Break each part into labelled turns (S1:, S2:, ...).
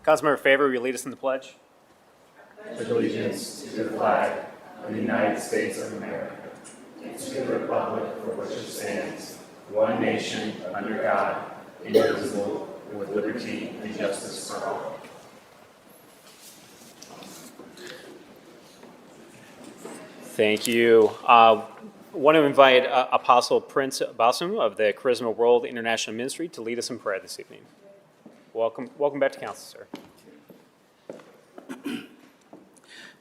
S1: Councilmember Favor, will you lead us in the pledge?
S2: Pledge allegiance to the flag of the United States of America, and to the republic for which it stands, one nation, under God, indivisible, with liberty and justice for all.
S1: Thank you. I want to invite Apostle Prince Basum of the Charisma World International Ministry to lead us in prayer this evening. Welcome back to council, sir.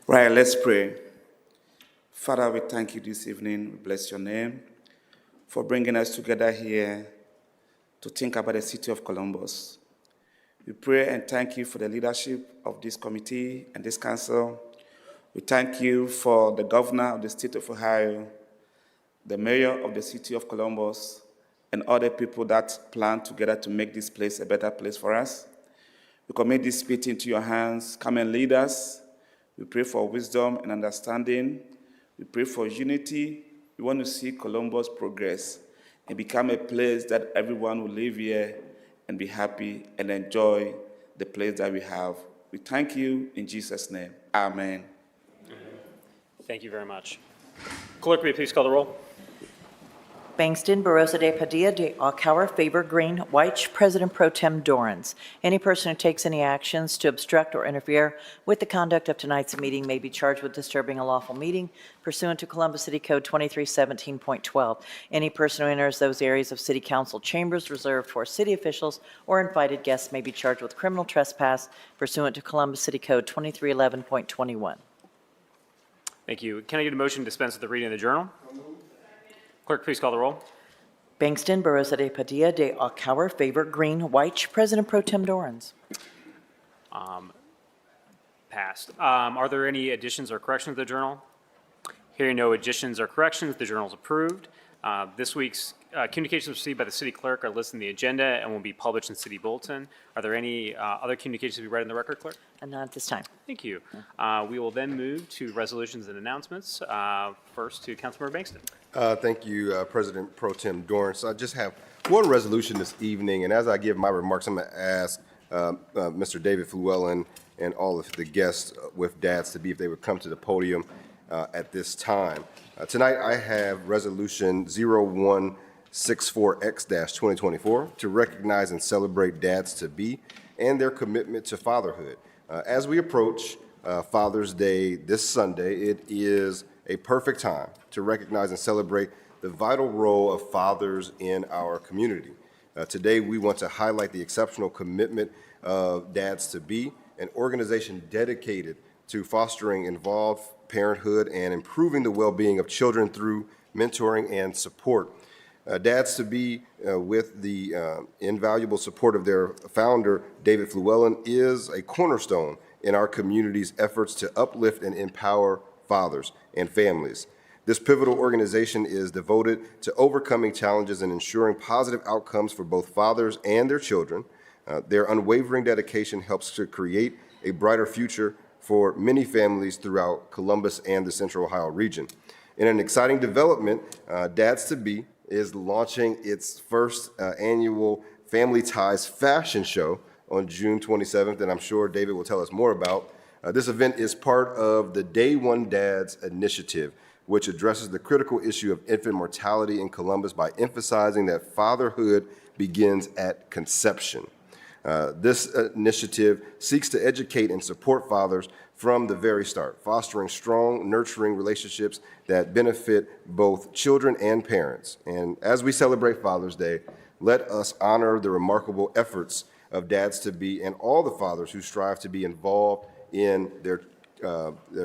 S3: Right, let's pray. Father, we thank you this evening. We bless your name for bringing us together here to think about the city of Columbus. We pray and thank you for the leadership of this committee and this council. We thank you for the governor of the state of Ohio, the mayor of the city of Columbus, and other people that plan together to make this place a better place for us. We commit this meeting into your hands. Come and lead us. We pray for wisdom and understanding. We pray for unity. We want to see Columbus progress and become a place that everyone will live here and be happy and enjoy the place that we have. We thank you in Jesus' name. Amen.
S1: Thank you very much. Clerk, will you please call the roll?
S4: Bangston, Barosa de Padilla, de Alcauer, Faber, Green, White, President Pro Tem Dorans. Any person who takes any actions to obstruct or interfere with the conduct of tonight's meeting may be charged with disturbing a lawful meeting pursuant to Columbus City Code 2317.12. Any person who enters those areas of city council chambers reserved for city officials or invited guests may be charged with criminal trespass pursuant to Columbus City Code 2311.21.
S1: Thank you. Can I get a motion to dispense with the reading of the journal? Clerk, please call the roll.
S4: Bangston, Barosa de Padilla, de Alcauer, Faber, Green, White, President Pro Tem Dorans.
S1: Passed. Are there any additions or corrections to the journal? Hearing no additions or corrections, the journal is approved. This week's communications received by the city clerk are listed in the agenda and will be published in City Bulletin. Are there any other communications to be read in the record, clerk?
S4: Not at this time.
S1: Thank you. We will then move to resolutions and announcements. First to Councilmember Bangston.
S5: Thank you, President Pro Tem Dorans. So I just have one resolution this evening, and as I give my remarks, I'm going to ask Mr. David Fluellen and all of the guests with dads to be if they would come to the podium at this time. Tonight I have Resolution 0164X-2024 to recognize and celebrate dads-to-be and their commitment to fatherhood. As we approach Father's Day this Sunday, it is a perfect time to recognize and celebrate the vital role of fathers in our community. Today, we want to highlight the exceptional commitment of Dads-to-Be, an organization dedicated to fostering involved parenthood and improving the well-being of children through mentoring and support. Dads-to-Be, with the invaluable support of their founder, David Fluellen, is a cornerstone in our community's efforts to uplift and empower fathers and families. This pivotal organization is devoted to overcoming challenges and ensuring positive outcomes for both fathers and their children. Their unwavering dedication helps to create a brighter future for many families throughout Columbus and the Central Ohio region. In an exciting development, Dads-to-Be is launching its first annual Family Ties fashion show on June 27th, and I'm sure David will tell us more about. This event is part of the Day One Dads initiative, which addresses the critical issue of infant mortality in Columbus by emphasizing that fatherhood begins at conception. This initiative seeks to educate and support fathers from the very start, fostering strong, nurturing relationships that benefit both children and parents. And as we celebrate Father's Day, let us honor the remarkable efforts of Dads-to-Be and all the fathers who strive to be involved in their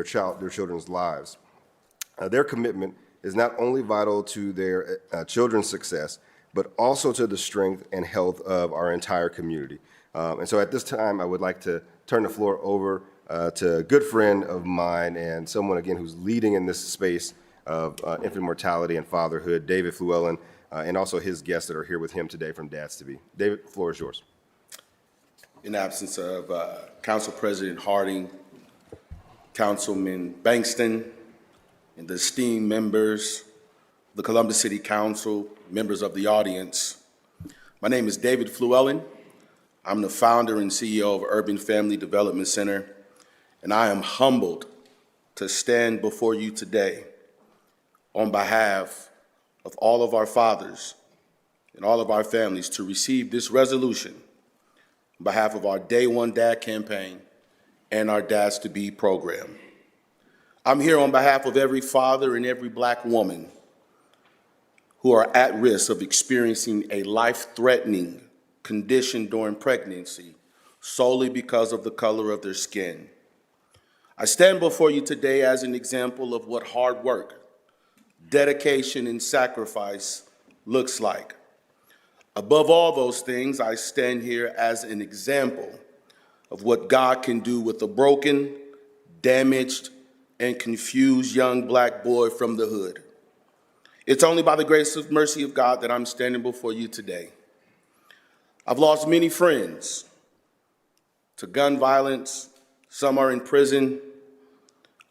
S5: children's lives. Their commitment is not only vital to their children's success, but also to the strength and health of our entire community. And so at this time, I would like to turn the floor over to a good friend of mine and someone, again, who's leading in this space of infant mortality and fatherhood, David Fluellen, and also his guests that are here with him today from Dads-to-Be. David, the floor is yours.
S6: In the absence of Council President Harding, Councilman Bangston, and the esteemed members, the Columbus City Council, members of the audience, my name is David Fluellen. I'm the founder and CEO of Urban Family Development Center, and I am humbled to stand before you today on behalf of all of our fathers and all of our families to receive this resolution on behalf of our Day One Dad campaign and our Dads to Be program. I'm here on behalf of every father and every Black woman who are at risk of experiencing a life-threatening condition during pregnancy solely because of the color of their skin. I stand before you today as an example of what hard work, dedication, and sacrifice looks like. Above all those things, I stand here as an example of what God can do with a broken, damaged, and confused young Black boy from the hood. It's only by the grace and mercy of God that I'm standing before you today. I've lost many friends to gun violence. Some are in prison.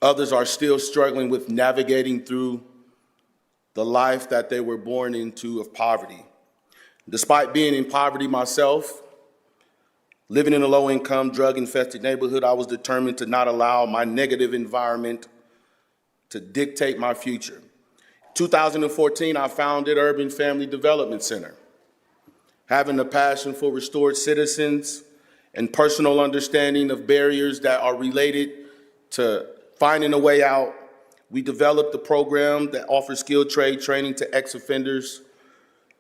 S6: Others are still struggling with navigating through the life that they were born into of poverty. Despite being in poverty myself, living in a low-income, drug-infested neighborhood, I was determined to not allow my negative environment to dictate my future. 2014, I founded Urban Family Development Center. Having a passion for restored citizens and personal understanding of barriers that are related to finding a way out, we developed a program that offers skilled trade training to ex-offenders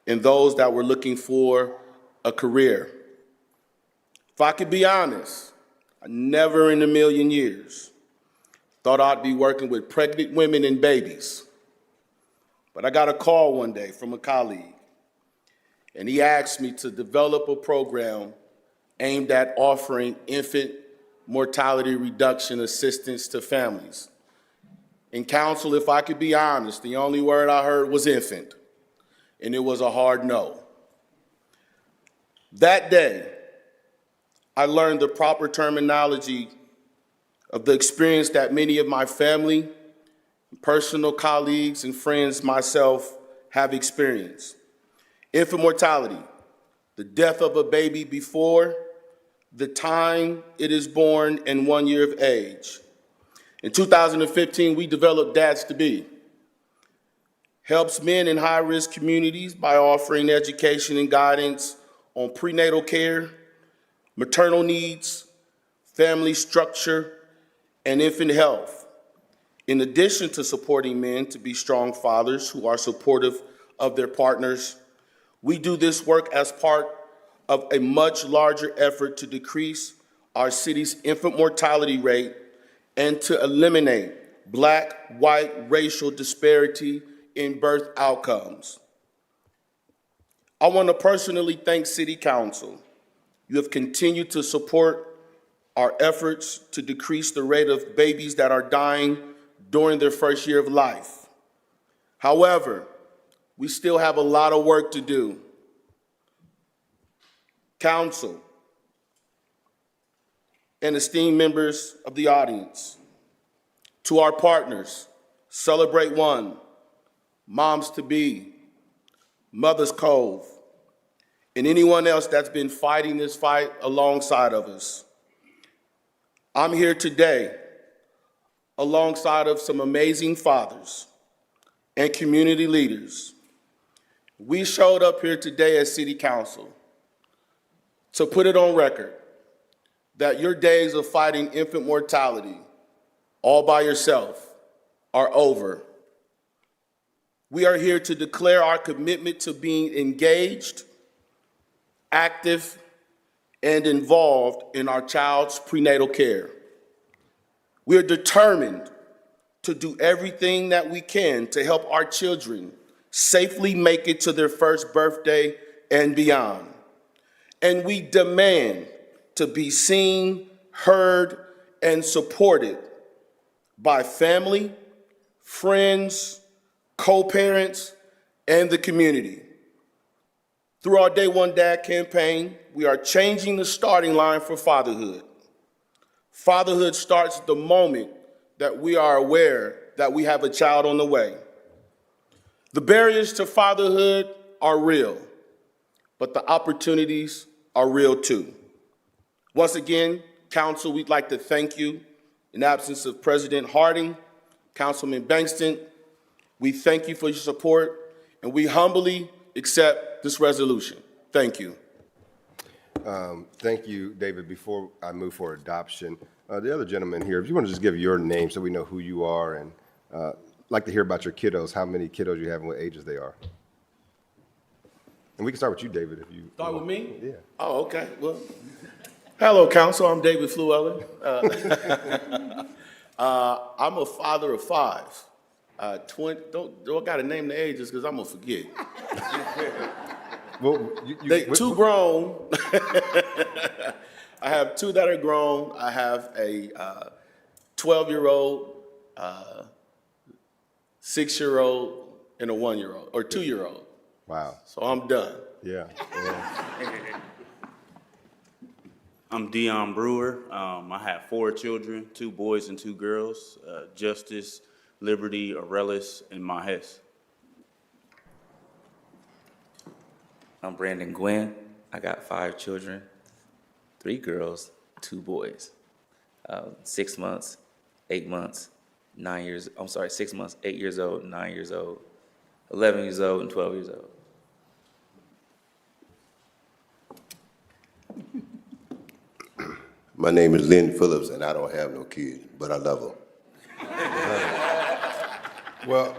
S6: and those that were looking for a career. If I could be honest, I never in a million years thought I'd be working with pregnant women and babies. But I got a call one day from a colleague, and he asked me to develop a program aimed at offering infant mortality reduction assistance to families. In counsel, if I could be honest, the only word I heard was infant, and it was a hard no. That day, I learned the proper terminology of the experience that many of my family, personal colleagues, and friends myself have experienced. Infant mortality, the death of a baby before the time it is born and 1 year of age. In 2015, we developed Dads to Be. Helps men in high-risk communities by offering education and guidance on prenatal care, maternal needs, family structure, and infant health. In addition to supporting men to be strong fathers who are supportive of their partners, we do this work as part of a much larger effort to decrease our city's infant mortality rate and to eliminate Black-white racial disparity in birth outcomes. I want to personally thank City Council. You have continued to support our efforts to decrease the rate of babies that are dying during their first year of life. However, we still have a lot of work to do. Council and esteemed members of the audience, to our partners, Celebrate One, Moms to Be, Mother's Cove, and anyone else that's been fighting this fight alongside of us. I'm here today alongside of some amazing fathers and community leaders. We showed up here today as City Council to put it on record that your days of fighting infant mortality all by yourself are over. We are here to declare our commitment to being engaged, active, and involved in our child's prenatal care. We are determined to do everything that we can to help our children safely make it to their first birthday and beyond. And we demand to be seen, heard, and supported by family, friends, co-parents, and the community. Through our Day One Dad campaign, we are changing the starting line for fatherhood. Fatherhood starts the moment that we are aware that we have a child on the way. The barriers to fatherhood are real, but the opportunities are real too. Once again, Council, we'd like to thank you. In absence of President Harding, Councilman Bankston, we thank you for your support, and we humbly accept this resolution. Thank you.
S5: Thank you, David. Before I move for adoption, the other gentleman here, if you want to just give your name so we know who you are, and like to hear about your kiddos, how many kiddos you have and what ages they are. And we can start with you, David, if you
S6: Start with me?
S5: Yeah.
S6: Oh, okay. Well, hello, Council. I'm David Fluellen. I'm a father of 5. Don't I got to name the ages because I'm going to forget.
S5: Well,
S6: Two grown. I have 2 that are grown. I have a 12-year-old, 6-year-old, and a 1-year-old, or 2-year-old.
S5: Wow.
S6: So I'm done.
S5: Yeah.
S7: I'm Dion Brewer. I have 4 children, 2 boys and 2 girls, Justice, Liberty, Aurelis, and Mahes.
S8: I'm Brandon Gwynn. I got 5 children, 3 girls, 2 boys. 6 months, 8 months, 9 years, 6 months, 8 years old, 9 years old, 11 years old, and 12 years old.
S9: My name is Lynn Phillips, and I don't have no kids, but I love them.
S5: Well,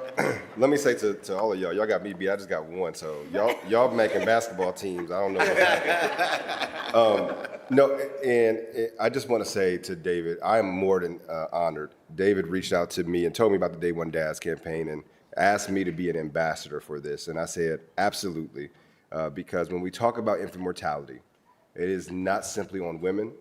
S5: let me say to all of y'all got me beat. I just got 1, so y'all making basketball teams. I don't know what's happening. No, and I just want to say to David, I am more than honored. David reached out to me and told me about the Day One Dads campaign and asked me to be an ambassador for this, and I said absolutely, because when we talk about infant mortality, it is not simply on women.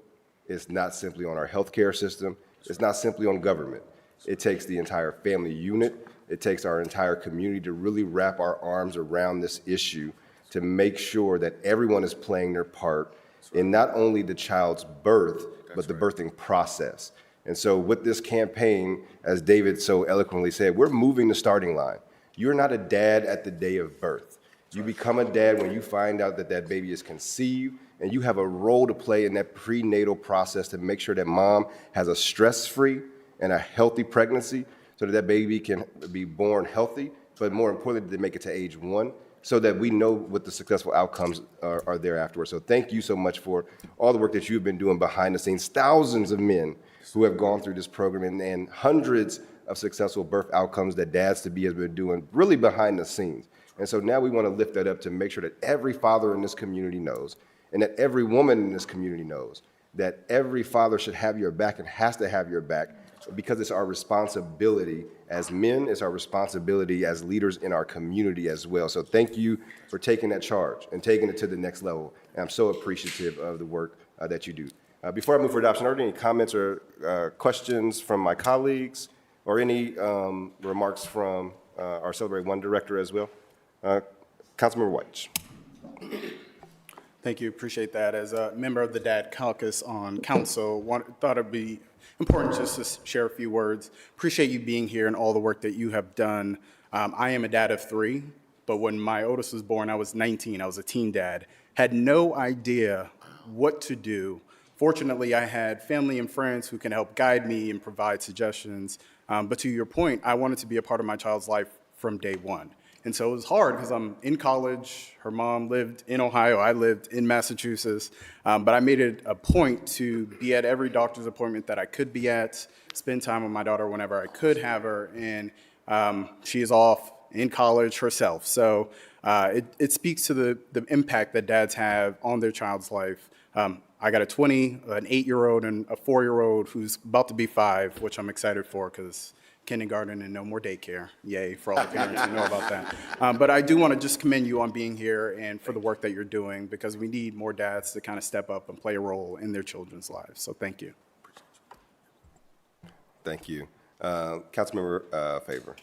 S5: It's not simply on our healthcare system. It's not simply on government. It takes the entire family unit. It takes our entire community to really wrap our arms around this issue to make sure that everyone is playing their part in not only the child's birth, but the birthing process. And so with this campaign, as David so eloquently said, we're moving the starting line. You're not a dad at the day of birth. You become a dad when you find out that that baby is conceived, and you have a role to play in that prenatal process to make sure that mom has a stress-free and a healthy pregnancy so that that baby can be born healthy, but more importantly, to make it to age 1 so that we know what the successful outcomes are there afterwards. So thank you so much for all the work that you've been doing behind the scenes. Thousands of men who have gone through this program and hundreds of successful birth outcomes that Dads-to-Be has been doing really behind the scenes. And so now we want to lift that up to make sure that every father in this community knows, and that every woman in this community knows, that every father should have your back and has to have your back, because it's our responsibility as men, it's our responsibility as leaders in our community as well. So thank you for taking that charge and taking it to the next level. And I'm so appreciative of the work that you do. Before I move for adoption, are there any comments or questions from my colleagues or any remarks from our Celebrate One director as well? Councilmember White.
S10: Thank you, appreciate that. As a member of the Dad Caucus on council, thought it'd be important just to share a few words. Appreciate you being here and all the work that you have done. I am a dad of 3, but when my oldest was born, I was 19. I was a teen dad. Had no idea what to do. Fortunately, I had family and friends who can help guide me and provide suggestions. But to your point, I wanted to be a part of my child's life from day one. And so it was hard because I'm in college. Her mom lived in Ohio. I lived in Massachusetts. But I made it a point to be at every doctor's appointment that I could be at, spend time with my daughter whenever I could have her. And she is off in college herself. So it speaks to the impact that dads have on their child's life. I got an 8-year-old, and a 4-year-old who's about to be 5, which I'm excited for because kindergarten and no more daycare. Yay, for all the parents who know about that. But I do want to just commend you on being here and for the work that you're doing, because we need more dads to kind of step up and play a role in their children's lives. So thank you.
S5: Thank you. Councilmember Favor.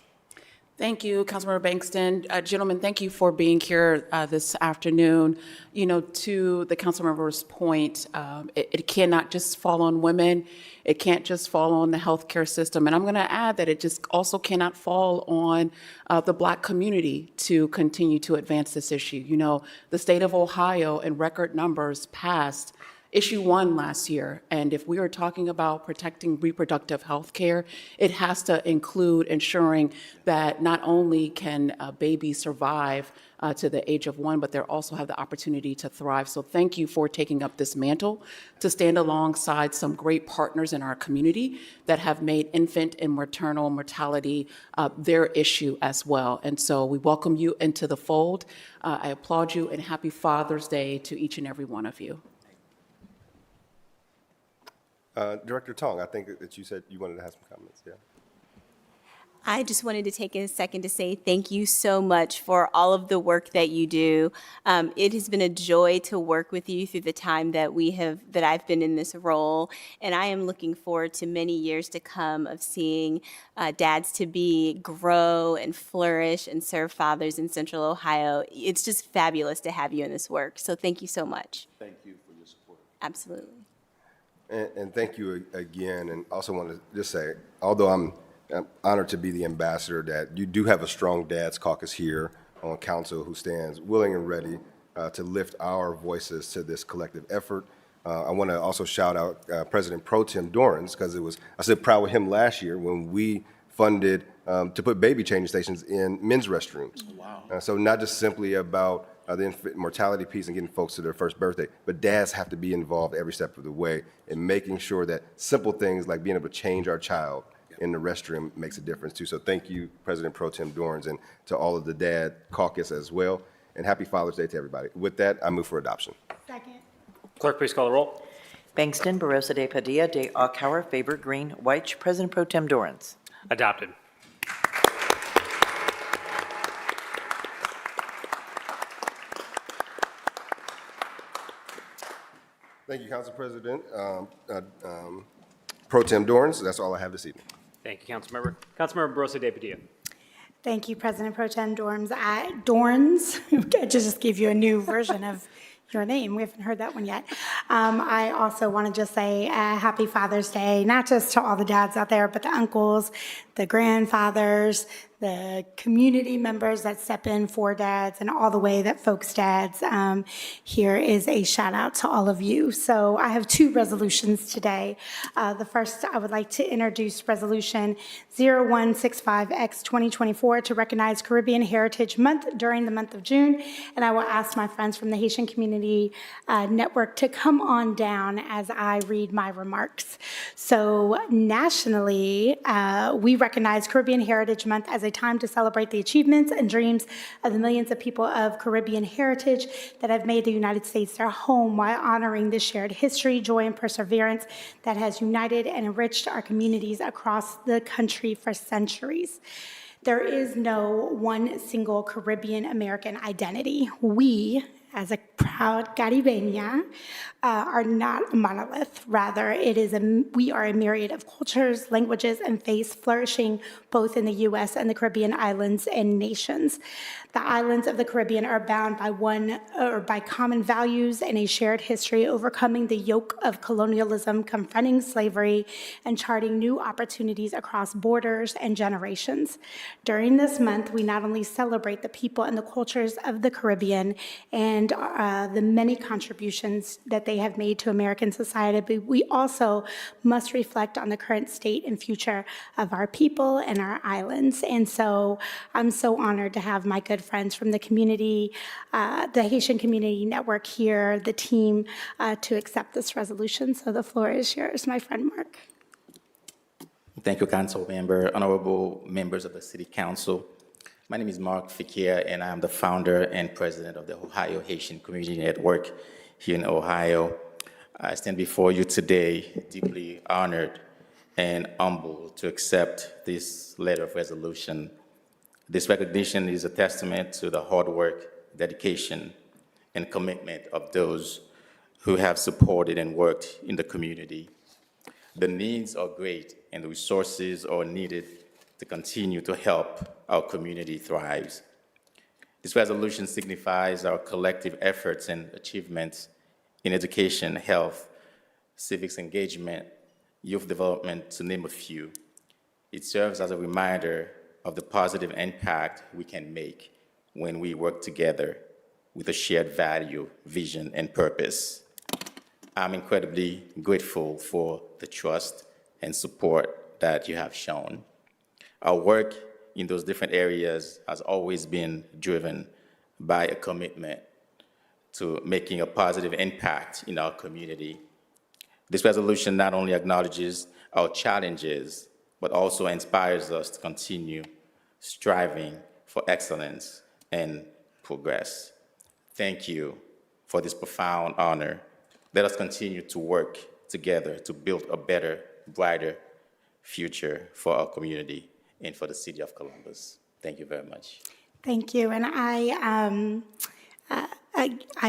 S11: Thank you, Councilmember Bankston. Gentlemen, thank you for being here this afternoon. You know, to the Councilmember's point, it cannot just fall on women. It can't just fall on the healthcare system. And I'm going to add that it just also cannot fall on the Black community to continue to advance this issue. You know, the state of Ohio in record numbers passed issue 1 last year. And if we are talking about protecting reproductive health care, it has to include ensuring that not only can babies survive to the age of 1, but they also have the opportunity to thrive. So thank you for taking up this mantle to stand alongside some great partners in our community that have made infant and maternal mortality their issue as well. And so we welcome you into the fold. I applaud you, and happy Father's Day to each and every one of you.
S5: Director Tong, I think that you said you wanted to have some comments, yeah?
S12: I just wanted to take a second to say thank you so much for all of the work that you do. It has been a joy to work with you through the time that I've been in this role, and I am looking forward to many years to come of seeing dads-to-be grow and flourish and serve fathers in Central Ohio. It's just fabulous to have you in this work, so thank you so much.
S5: Thank you for your support.
S12: Absolutely.
S5: And thank you again, and also want to just say, although I'm honored to be the ambassador, that you do have a strong Dads Caucus here on council who stands willing and ready to lift our voices to this collective effort. I want to also shout out President Pro Tem Dorrance, because I said proud with him last year when we funded to put baby changing stations in men's restrooms. Wow. So not just simply about the infant mortality piece and getting folks to their first birthday, but dads have to be involved every step of the way in making sure that simple things like being able to change our child in the restroom makes a difference too. So thank you, President Pro Tem Dorrance, and to all of the Dad Caucus as well. And happy Father's Day to everybody. With that, I move for adoption.
S13: Second.
S1: Clerk, please call the roll.
S4: Bangston, Barosa de Padilla, de Akauer, Faber, Green, White, President Pro Tem Dorrance.
S1: Adopted.
S5: Thank you, Council President Pro Tem Dorrance. That's all I have this evening.
S1: Thank you, Councilmember. Councilmember Barosa de Padilla.
S13: Thank you, President Pro Tem Dorrance. Dorrance, I just gave you a new version of your name. We haven't heard that one yet. I also want to just say happy Father's Day, not just to all the dads out there, but the uncles, the grandfathers, the community members that step in for dads, and all the way that folks dads. Here is a shout out to all of you. So I have 2 resolutions today. The first, I would like to introduce Resolution 0165X 2024 to recognize Caribbean Heritage Month during the month of June. And I will ask my friends from the Haitian Community Network to come on down as I read my remarks. So nationally, we recognize Caribbean Heritage Month as a time to celebrate the achievements and dreams of the millions of people of Caribbean heritage that have made the United States their home, while honoring the shared history, joy, and perseverance that has united and enriched our communities across the country for centuries. There is no one single Caribbean American identity. We, as a proud Caribeña, are not a monolith. Rather, we are a myriad of cultures, languages, and faiths flourishing both in the U.S. and the Caribbean islands and nations. The islands of the Caribbean are bound by common values and a shared history, overcoming the yoke of colonialism, confronting slavery, and charting new opportunities across borders and generations. During this month, we not only celebrate the people and the cultures of the Caribbean and the many contributions that they have made to American society, but we also must reflect on the current state and future of our people and our islands. And so I'm so honored to have my good friends from the community, the Haitian Community Network here, the team, to accept this resolution. So the floor is yours, my friend Mark.
S8: Thank you, Council Member, honorable members of the City Council. My name is Mark Fikir, and I'm the founder and president of the Ohio Haitian Community Network here in Ohio. I stand before you today deeply honored and humbled to accept this letter of resolution. This recognition is a testament to the hard work, dedication, and commitment of those who have supported and worked in the community. The needs are great, and the resources are needed to continue to help our community thrive. This resolution signifies our collective efforts and achievements in education, health, civics engagement, youth development, to name a few. It serves as a reminder of the positive impact we can make when we work together with a shared value, vision, and purpose.
S14: I'm incredibly grateful for the trust and support that you have shown. Our work in those different areas has always been driven by a commitment to making a positive impact in our community. This resolution not only acknowledges our challenges, but also inspires us to continue striving for excellence and progress. Thank you for this profound honor. Let us continue to work together to build a better, brighter future for our community and for the city of Columbus. Thank you very much.
S13: Thank you. And I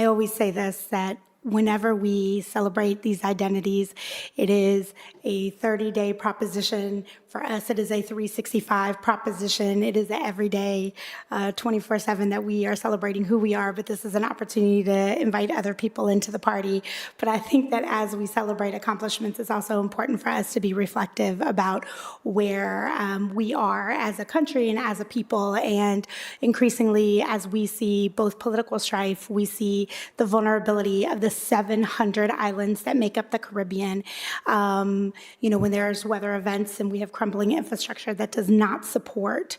S13: always say this, that whenever we celebrate these identities, it is a 30-day proposition. For us, it is a 365 proposition. It is an everyday, 24/7 that we are celebrating who we are, but this is an opportunity to invite other people into the party. But I think that as we celebrate accomplishments, it's also important for us to be reflective about where we are as a country and as a people. And increasingly, as we see both political strife, we see the vulnerability of the 700 islands that make up the Caribbean. When there's weather events and we have crumbling infrastructure that does not support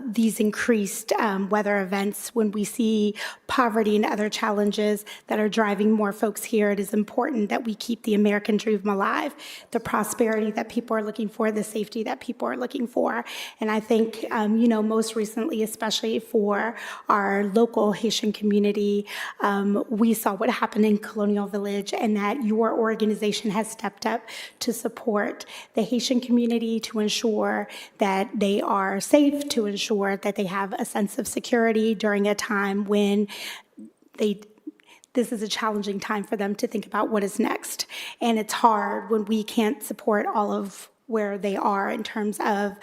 S13: these increased weather events, when we see poverty and other challenges that are driving more folks here, it is important that we keep the American dream alive, the prosperity that people are looking for, the safety that people are looking for. And I think, most recently, especially for our local Haitian community, we saw what happened in Colonial Village, and that your organization has stepped up to support the Haitian community, to ensure that they are safe, to ensure that they have a sense of security during a time when this is a challenging time for them to think about what is next. And it's hard when we can't support all of where they are in terms of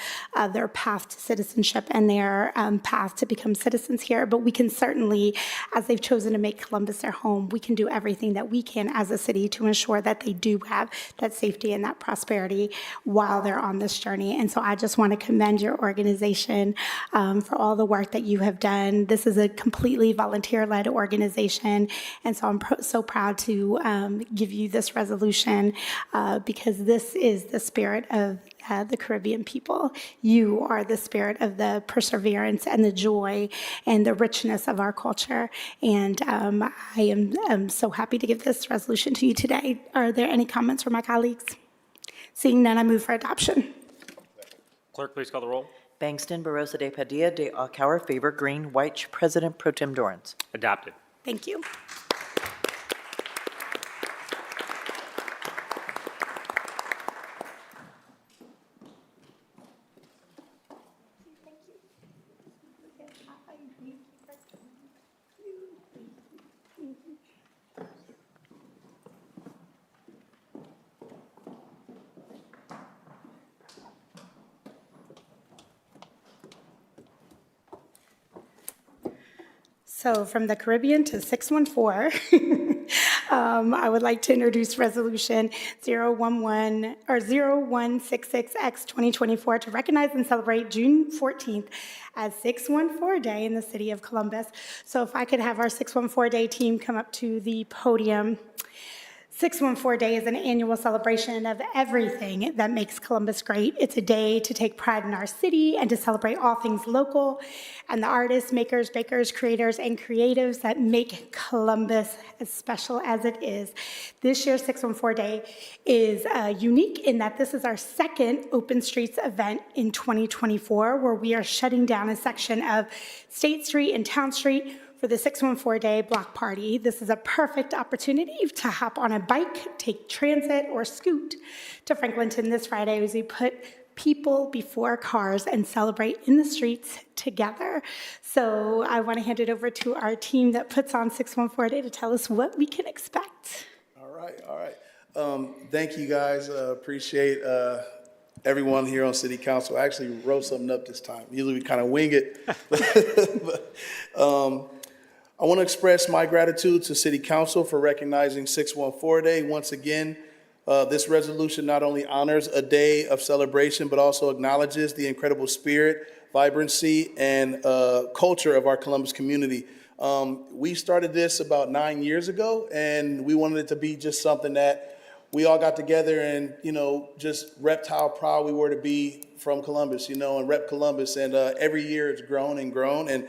S13: their path to citizenship and their path to become citizens here. But we can certainly, as they've chosen to make Columbus their home, we can do everything that we can as a city to ensure that they do have that safety and that prosperity while they're on this journey. And so I just want to commend your organization for all the work that you have done. This is a completely volunteer-led organization. And so I'm so proud to give you this resolution because this is the spirit of the Caribbean people. You are the spirit of the perseverance and the joy and the richness of our culture. And I am so happy to give this resolution to you today. Are there any comments from my colleagues? Seeing none, I move for adoption.
S1: Clerk, please call the roll.
S4: Bangston, Barosa de Padilla, de Alcauer, Favor, Green, White, President Pro Tem Dorrance.
S1: Adopted.
S13: Thank you. So from the Caribbean to 614, I would like to introduce Resolution 0166X2024 to recognize and celebrate June 14th as 614 Day in the city of Columbus. So if I could have our 614 Day team come up to the podium. 614 Day is an annual celebration of everything that makes Columbus great. It's a day to take pride in our city and to celebrate all things local and the artists, makers, bakers, creators, and creatives that make Columbus as special as it is. This year's 614 Day is unique in that this is our second Open Streets event in 2024, where we are shutting down a section of State Street and Town Street for the 614 Day Block Party. This is a perfect opportunity to hop on a bike, take transit, or scoot to Franklinton this Friday as we put people before cars and celebrate in the streets together. So I want to hand it over to our team that puts on 614 Day to tell us what we can expect.
S15: All right. Thank you guys. Appreciate everyone here on City Council. I actually wrote something up this time. Usually we kind of wing it. But, I want to express my gratitude to City Council for recognizing 614 Day. Once again, this resolution not only honors a day of celebration, but also acknowledges the incredible spirit, vibrancy, and culture of our Columbus community. We started this about 9 years ago, and we wanted it to be just something that we all got together and, just repped how proud we were to be from Columbus, and rep Columbus. And every year it's grown and grown. And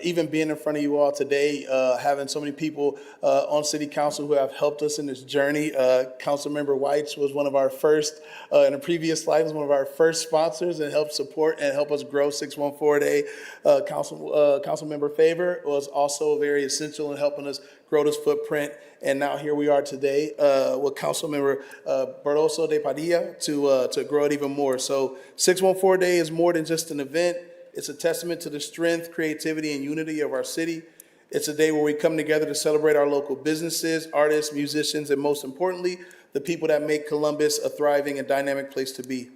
S15: even being in front of you all today, having so many people on City Council who have helped us in this journey. Councilmember Whites was one of our first, in a previous life, was one of our first sponsors and helped support and help us grow 614-Day. Councilmember Favor was also very essential in helping us grow this footprint. And now here we are today with Councilmember Barroso de Padilla to grow it even more. So 614-Day is more than just an event. It's a testament to the strength, creativity, and unity of our city. It's a day where we come together to celebrate our local businesses, artists, musicians, and most importantly, the people that make Columbus a thriving and dynamic place to be.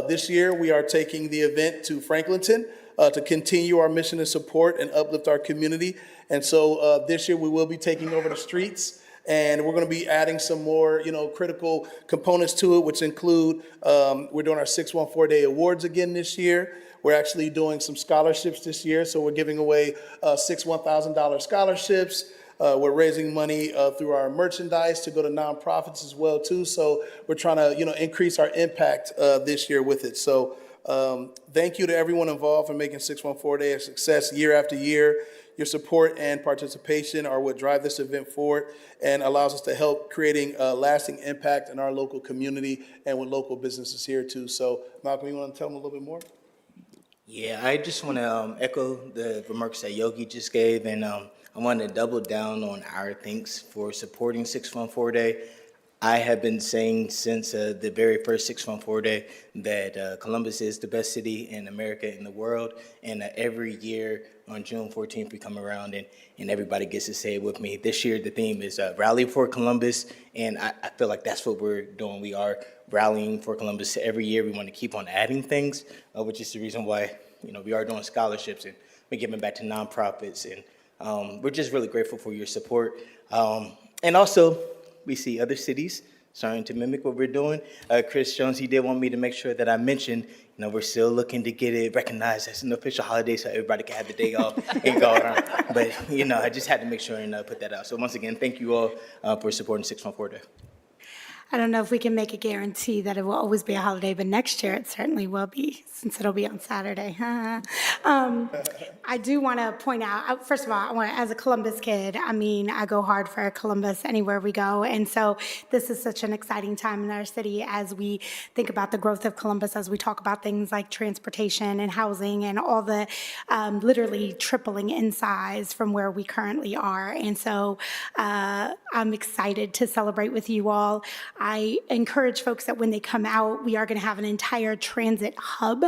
S15: This year, we are taking the event to Franklinton to continue our mission to support and uplift our community. And so this year, we will be taking over the streets, and we're going to be adding some more, critical components to it, which include we're doing our 614-Day Awards again this year. We're actually doing some scholarships this year, so we're giving away 6 $1,000 scholarships. We're raising money through our merchandise to go to nonprofits as well too. So we're trying to increase our impact this year with it. So thank you to everyone involved in making 614-Day a success year after year. Your support and participation are what drive this event forward and allows us to help creating a lasting impact in our local community and with local businesses here too. So Malcolm, you want to tell them a little bit more?
S16: Yeah, I just want to echo the remarks that Yogi just gave, and I want to double down on our thanks for supporting 614-Day. I have been saying since the very first 614-Day that Columbus is the best city in America, in the world, and every year on June 14th we come around and everybody gets to say it with me. This year the theme is Rally for Columbus, and I feel like that's what we're doing. We are rallying for Columbus. Every year we want to keep on adding things, which is the reason why we are doing scholarships and we're giving back to nonprofits, and we're just really grateful for your support. And also, we see other cities starting to mimic what we're doing. Chris Jones, he did want me to make sure that I mentioned, we're still looking to get it recognized as an official holiday so everybody can have the day off and go around. But, I just had to make sure and put that out. So once again, thank you all for supporting 614-Day.
S13: I don't know if we can make a guarantee that it will always be a holiday, but next year it certainly will be, since it'll be on Saturday. I do want to point out, first of all, as a Columbus kid, I go hard for Columbus anywhere we go. And so this is such an exciting time in our city as we think about the growth of Columbus, as we talk about things like transportation and housing and all the literally tripling in size from where we currently are. And so I'm excited to celebrate with you all. I encourage folks that when they come out, we are going to have an entire transit hub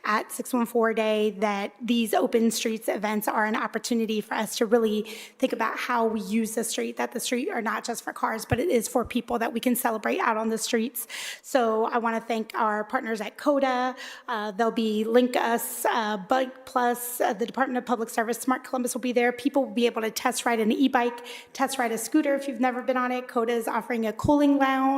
S13: at 614-Day, that these open streets events are an opportunity for us to really think about how we use the street, that the street are not just for cars, but it is for people that we can celebrate out on the streets. So I want to thank our partners at CODA. There'll be Link Us, Bike Plus, the Department of Public Service, Smart Columbus will be there. People will be able to test ride an e-bike, test ride a scooter if you've never been on it. CODA is offering a cooling lounge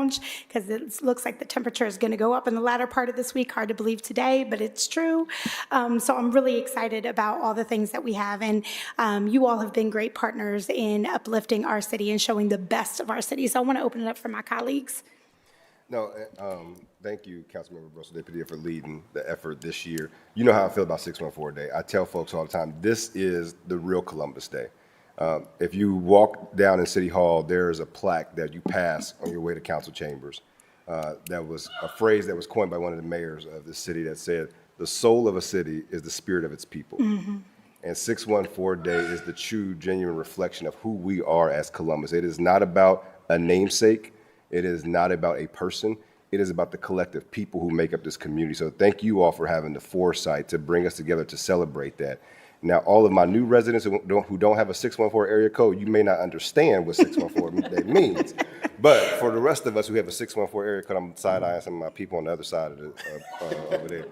S13: because it looks like the temperature is going to go up in the latter part of this week. Hard to believe today, but it's true. So I'm really excited about all the things that we have. And you all have been great partners in uplifting our city and showing the best of our city. So I want to open it up for my colleagues.
S5: No, thank you, Councilmember Barroso de Padilla, for leading the effort this year. You know how I feel about 614-Day. I tell folks all the time, this is the real Columbus Day. If you walk down in City Hall, there is a plaque that you pass on your way to council chambers. That was a phrase that was coined by one of the mayors of the city that said, the soul of a city is the spirit of its people. Mm-hmm. And 614-Day is the true, genuine reflection of who we are as Columbus. It is not about a namesake. It is not about a person. It is about the collective people who make up this community. So thank you all for having the foresight to bring us together to celebrate that. Now, all of my new residents who don't have a 614 area code, you may not understand what 614 means. But for the rest of us who have a 614 area code, I'm side-eyeing some of my people on the other side of over there.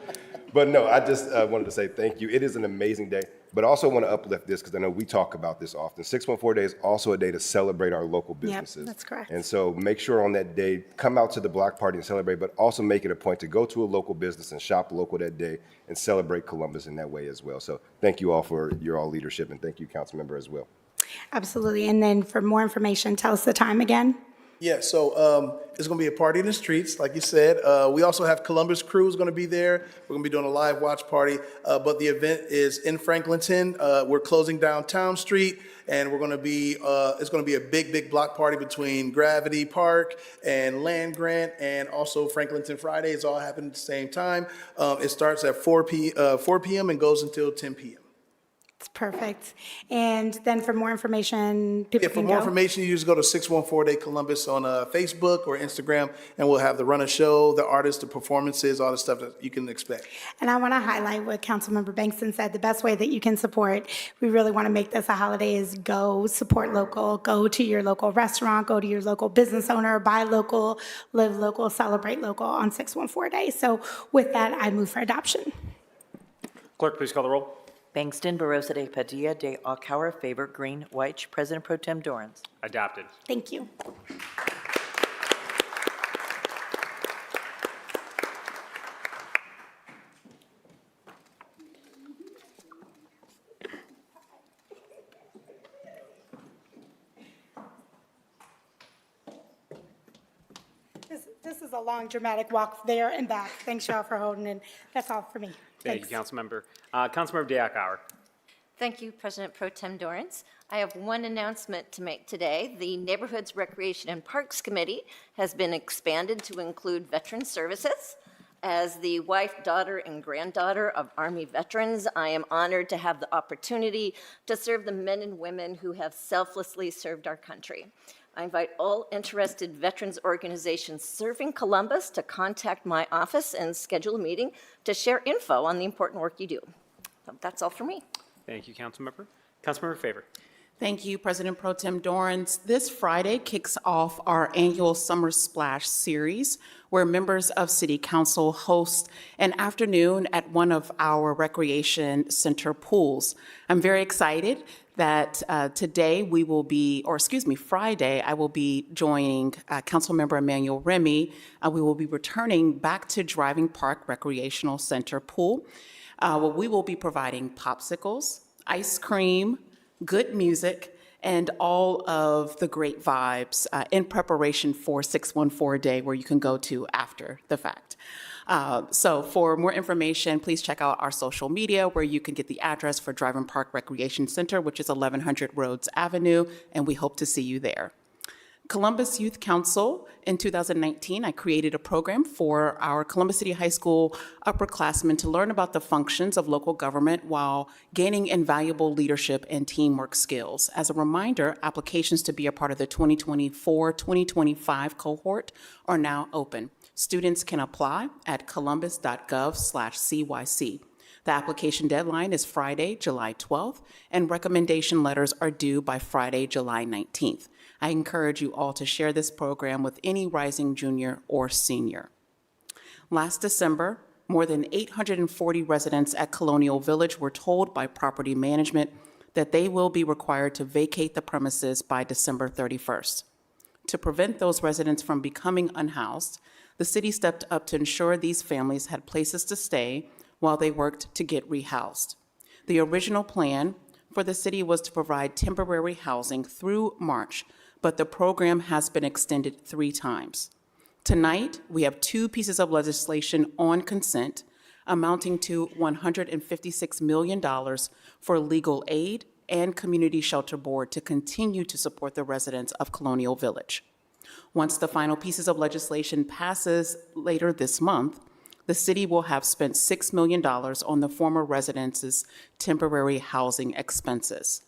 S5: But no, I just wanted to say thank you. It is an amazing day, but also want to uplift this because I know we talk about this often. 614 Day is also a day to celebrate our local businesses.
S13: That's correct.
S5: And so make sure on that day, come out to the block party and celebrate, but also make it a point to go to a local business and shop local that day and celebrate Columbus in that way as well. So thank you all for your all leadership, and thank you, council member, as well.
S13: Absolutely. And then for more information, tell us the time again.
S15: Yeah, so it's going to be a party in the streets, like you said. We also have Columbus Crew is going to be there. We're going to be doing a live watch party, but the event is in Franklinton. We're closing down Town Street, and we're going to be it's going to be a big block party between Gravity Park and Land Grant, and also Franklinton Fridays all happen at the same time. It starts at 4 p.m. and goes until 10 p.m.
S13: It's perfect. And then for more information, people
S15: For
S13: can
S15: more
S13: go.
S15: information, you just go to 614 Day Columbus on Facebook or Instagram, and we'll have the run of show, the artists, the performances, all the stuff that you can expect.
S13: And I want to highlight what Councilmember Bankston said. The best way that you can support, we really want to make this a holiday, is go support local, go to your local restaurant, go to your local business owner, buy local, live local, celebrate local on 614 Day. So with that, I move for adoption.
S1: Clerk, please call the roll.
S4: Bangston, Barosa de Padilla, de Alcala, Favor, Green, White, President Pro Tem Dorans.
S1: Adopted.
S13: Thank you. This is a long, dramatic walk there and back. Thanks, y'all, for holding it. That's all for me.
S1: Thank
S13: Thanks.
S1: you, Councilmember. Councilmember Diak-Hauer.
S17: Thank you, President Pro Tem Dorans. I have one announcement to make today. The Neighborhoods, Recreation, and Parks Committee has been expanded to include veteran services. As the wife, daughter, and granddaughter of Army veterans, I am honored to have the opportunity to serve the men and women who have selflessly served our country. I invite all interested veterans organizations serving Columbus to contact my office and schedule a meeting to share info on the important work you do. So that's all for me.
S1: Thank you, Councilmember. Councilmember Favor.
S11: Thank you, President Pro Tem Dorans. This Friday kicks off our annual Summer Splash series, where members of City Council host an afternoon at one of our recreation center pools. I'm very excited that today we will be, or excuse me, Friday, I will be joining Councilmember Emmanuel Remy. We will be returning back to Driving Park Recreational Center pool. We will be providing popsicles, ice cream, good music, and all of the great vibes in preparation for 614 Day, where you can go to after the fact. So for more information, please check out our social media, where you can get the address for Driving Park Recreation Center, which is 1100 Rhodes Avenue, and we hope to see you there. Columbus Youth Council, in 2019, I created a program for our Columbus City High School upperclassmen to learn about the functions of local government while gaining invaluable leadership and teamwork skills. As a reminder, applications to be a part of the 2024-2025 cohort are now open. Students can apply at columbus.gov/CYC. The application deadline is Friday, July 12th, and recommendation letters are due by Friday, July 19th. I encourage you all to share this program with any rising junior or senior. Last December, more than 840 residents at Colonial Village were told by property management that they will be required to vacate the premises by December 31st. To prevent those residents from becoming unhoused, the city stepped up to ensure these families had places to stay while they worked to get rehoused. The original plan for the city was to provide temporary housing through March, but the program has been extended 3 times. Tonight, we have 2 pieces of legislation on consent amounting to $156 million for legal aid and Community Shelter Board to continue to support the residents of Colonial Village. Once the final pieces of legislation passes later this month, the city will have spent $6 million on the former residents' temporary housing expenses.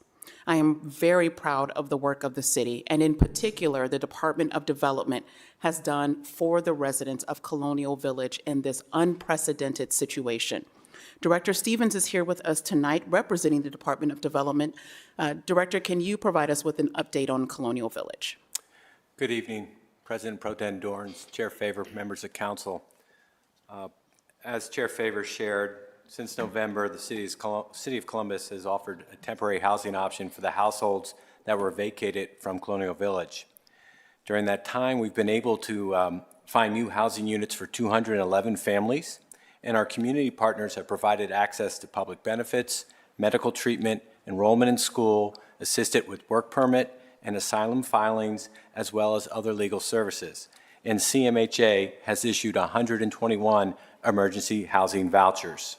S11: I am very proud of the work of the city, and in particular, the Department of Development has done for the residents of Colonial Village in this unprecedented situation. Director Stevens is here with us tonight representing the Department of Development. Director, can you provide us with an update on Colonial Village?
S18: Good evening, President Pro Tem Dorans, Chair Favor, members of council. As Chair Favors shared, since November, the City of Columbus has offered a temporary housing option for the households that were vacated from Colonial Village. During that time, we've been able to find new housing units for 211 families, and our community partners have provided access to public benefits, medical treatment, enrollment in school, assisted with work permit and asylum filings, as well as other legal services. And CMHA has issued 121 emergency housing vouchers.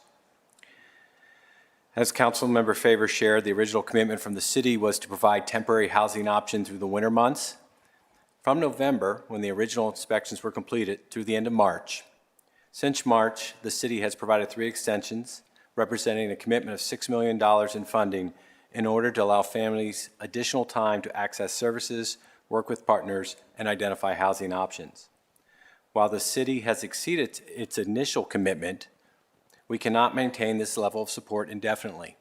S18: As Councilmember Favors shared, the original commitment from the city was to provide temporary housing options through the winter months. From November, when the original inspections were completed, through the end of March. Since March, the city has provided 3 extensions, representing a commitment of $6 million in funding in order to allow families additional time to access services, work with partners, and identify housing options. While the city has exceeded its initial commitment, we cannot maintain this level of support indefinitely.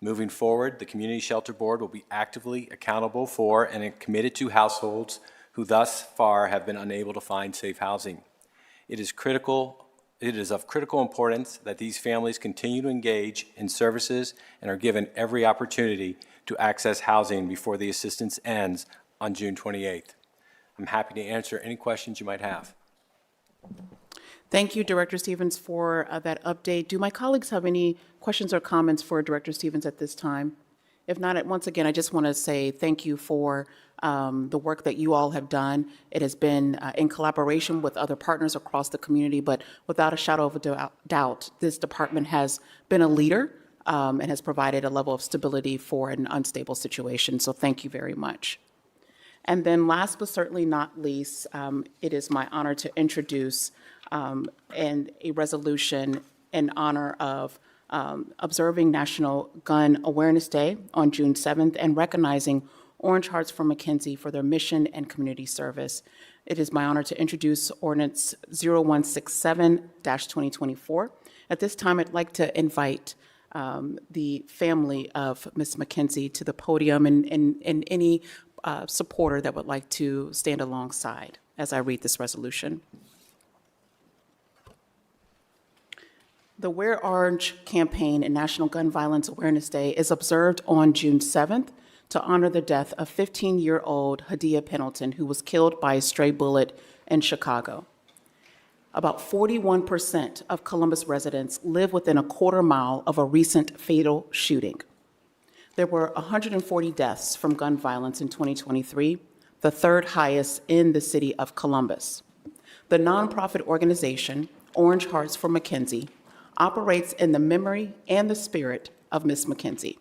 S18: Moving forward, the Community Shelter Board will be actively accountable for and committed to households who thus far have been unable to find safe housing. It is of critical importance that these families continue to engage in services and are given every opportunity to access housing before the assistance ends on June 28th. I'm happy to answer any questions you might have.
S11: Thank you, Director Stevens, for that update. Do my colleagues have any questions or comments for Director Stevens at this time? If not, once again, I just want to say thank you for the work that you all have done. It has been in collaboration with other partners across the community, but without a shadow of a doubt, this department has been a leader and has provided a level of stability for an unstable situation. So thank you very much. And then last but certainly not least, it is my honor to introduce a resolution in honor of observing National Gun Awareness Day on June 7th and recognizing Orange Hearts for McKenzie for their mission and community service. It is my honor to introduce Ordinance 0167-2024. At this time, I'd like to invite the family of Ms. McKenzie to the podium and any supporter that would like to stand alongside as I read this resolution. The Wear Orange campaign and National Gun Violence Awareness Day is observed on June 7th to honor the death of 15-year-old Hadia Pendleton, who was killed by a stray bullet in Chicago. About 41% of Columbus residents live within a quarter mile of a recent fatal shooting. There were 140 deaths from gun violence in 2023, the third highest in the city of Columbus. The nonprofit organization, Orange Hearts for McKenzie, operates in the memory and the spirit of Ms. McKenzie,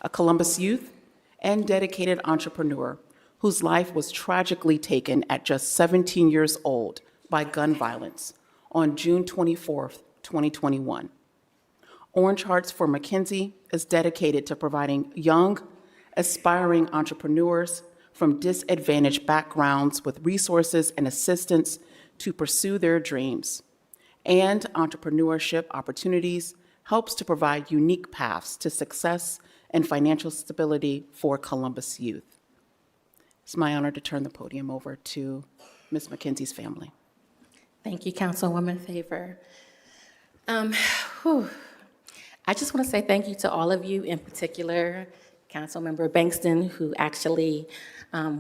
S11: a Columbus youth and dedicated entrepreneur whose life was tragically taken at just 17 years old by gun violence on June 24th, 2021. Orange Hearts for McKenzie is dedicated to providing young, aspiring entrepreneurs from disadvantaged backgrounds with resources and assistance to pursue their dreams. And entrepreneurship opportunities helps to provide unique paths to success and financial stability for Columbus youth. It's my honor to turn the podium over to Ms. McKenzie's family.
S19: Thank you, Councilwoman Favor. I just want to say thank you to all of you, in particular, Councilmember Bankston, who actually,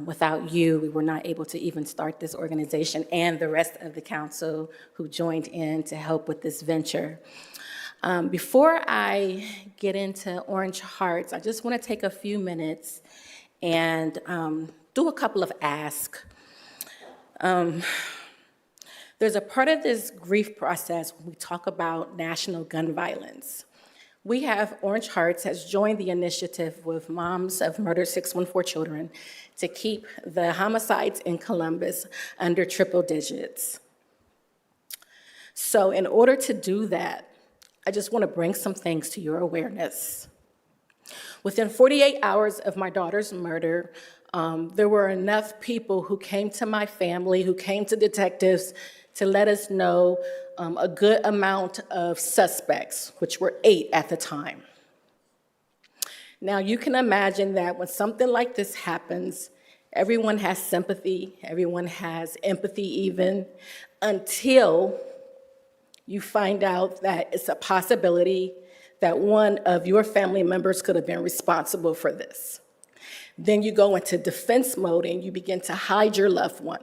S19: without you, we were not able to even start this organization, and the rest of the council who joined in to help with this venture. Before I get into Orange Hearts, I just want to take a few minutes and do a couple of asks. There's a part of this grief process when we talk about national gun violence. We have, Orange Hearts has joined the initiative with Moms of Murdered 614 Children to keep the homicides in Columbus under triple digits. So in order to do that, I just want to bring some things to your awareness. Within 48 hours of my daughter's murder, there were enough people who came to my family, who came to detectives to let us know a good amount of suspects, which were 8 at the time. Now, you can imagine that when something like this happens, everyone has sympathy, everyone has empathy even, until You find out that it's a possibility that one of your family members could have been responsible for this. Then you go into defense mode and you begin to hide your loved one.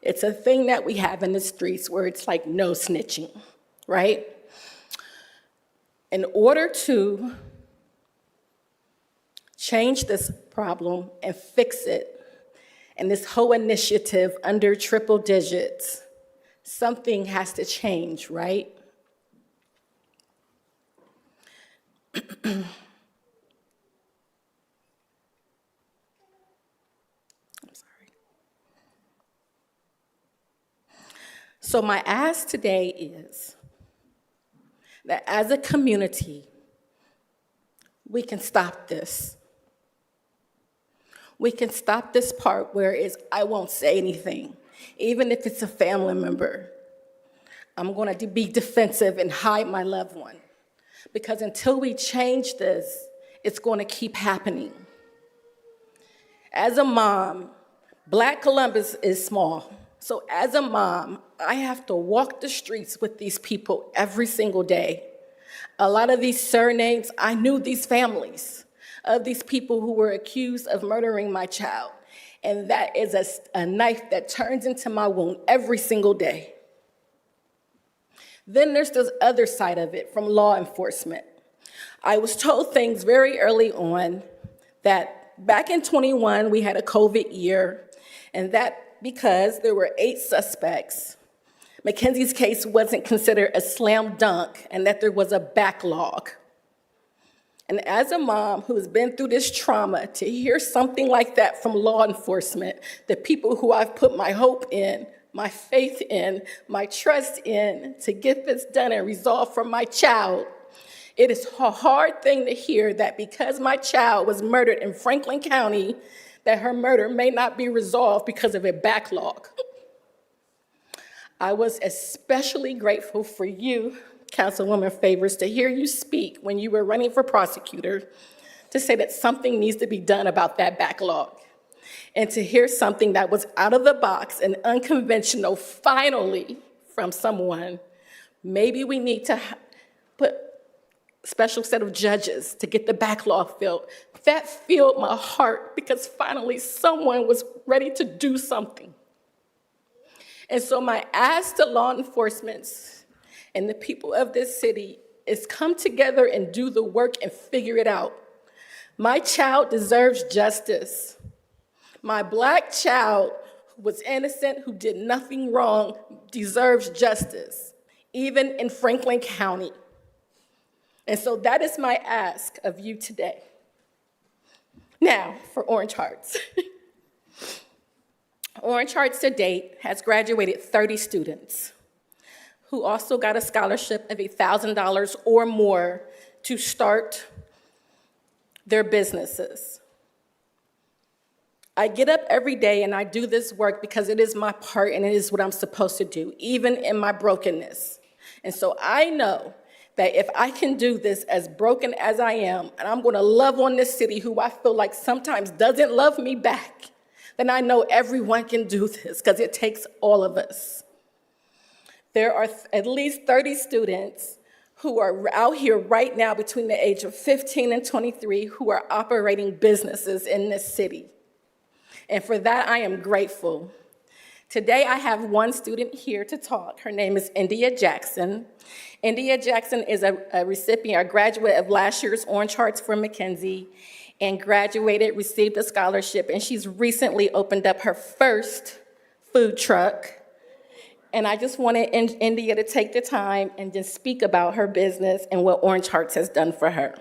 S19: It's a thing that we have in the streets where it's like no snitching, right? In order to change this problem and fix it, and this whole initiative under triple digits, something has to change, right? I'm sorry. So my ask today is that as a community, we can stop this. We can stop this part where it's, I won't say anything, even if it's a family member. I'm going to be defensive and hide my loved one. Because until we change this, it's going to keep happening. As a mom, Black Columbus is small. So as a mom, I have to walk the streets with these people every single day. A lot of these surnames, I knew these families of these people who were accused of murdering my child. And that is a knife that turns into my wound every single day. Then there's this other side of it from law enforcement. I was told things very early on that back in 21, we had a COVID year, and that because there were 8 suspects, Mackenzie's case wasn't considered a slam dunk, and that there was a backlog. And as a mom who has been through this trauma, to hear something like that from law enforcement, the people who I've put my hope in, my faith in, my trust in, to get this done and resolved for my child, it is a hard thing to hear that because my child was murdered in Franklin County, that her murder may not be resolved because of a backlog. I was especially grateful for you, Councilwoman Favors, to hear you speak when you were running for prosecutor, to say that something needs to be done about that backlog. And to hear something that was out of the box and unconventional finally from someone. Maybe we need to put a special set of judges to get the backlog filled. That filled my heart because finally someone was ready to do something. And so my ask to law enforcement and the people of this city is come together and do the work and figure it out. My child deserves justice. My Black child who was innocent, who did nothing wrong, deserves justice, even in Franklin County. And so that is my ask of you today. Now, for Orange Hearts. Orange Hearts to date has graduated 30 students who also got a scholarship of $1,000 or more to start their businesses. I get up every day and I do this work because it is my part and it is what I'm supposed to do, even in my brokenness. And so I know that if I can do this as broken as I am, and I'm gonna love on this city who I feel like sometimes doesn't love me back, then I know everyone can do this because it takes all of us. There are at least 30 students who are out here right now between the age of 15 and 23 who are operating businesses in this city. And for that, I am grateful. Today, I have one student here to talk. Her name is India Jackson. India Jackson is a recipient, a graduate of last year's Orange Hearts for Mackenzie, and graduated, received a scholarship, and she's recently opened up her first food truck. And I just wanted India to take the time and just speak about her business and what Orange Hearts has done for her.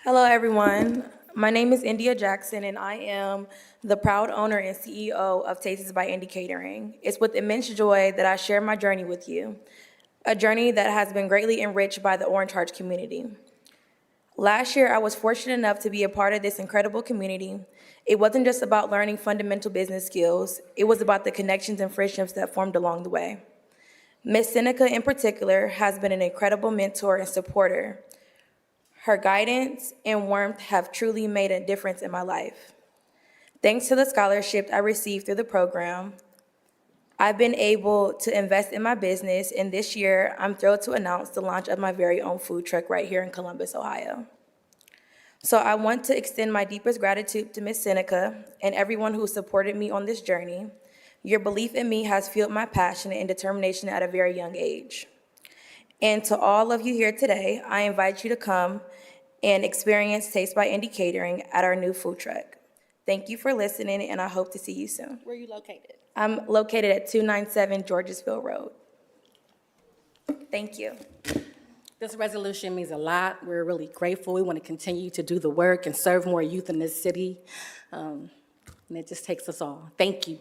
S20: Hello, everyone. My name is India Jackson, and I am the proud owner and CEO of Tastes by Indie Catering. It's with immense joy that I share my journey with you, a journey that has been greatly enriched by the Orange Hearts community. Last year, I was fortunate enough to be a part of this incredible community. It wasn't just about learning fundamental business skills. It was about the connections and friendships that formed along the way. Ms. Seneca, in particular, has been an incredible mentor and supporter. Her guidance and warmth have truly made a difference in my life. Thanks to the scholarship I received through the program, I've been able to invest in my business, and this year, I'm thrilled to announce the launch of my very own food truck right here in Columbus, Ohio. So I want to extend my deepest gratitude to Ms. Seneca and everyone who supported me on this journey. Your belief in me has fueled my passion and determination at a very young age. And to all of you here today, I invite you to come and experience Taste by Indie Catering at our new food truck. Thank you for listening, and I hope to see you soon.
S19: Where are you located?
S20: I'm located at 297 Georgesville Road. Thank you.
S19: This resolution means a lot. We're really grateful. We want to continue to do the work and serve more youth in this city. And it just takes us all. Thank you.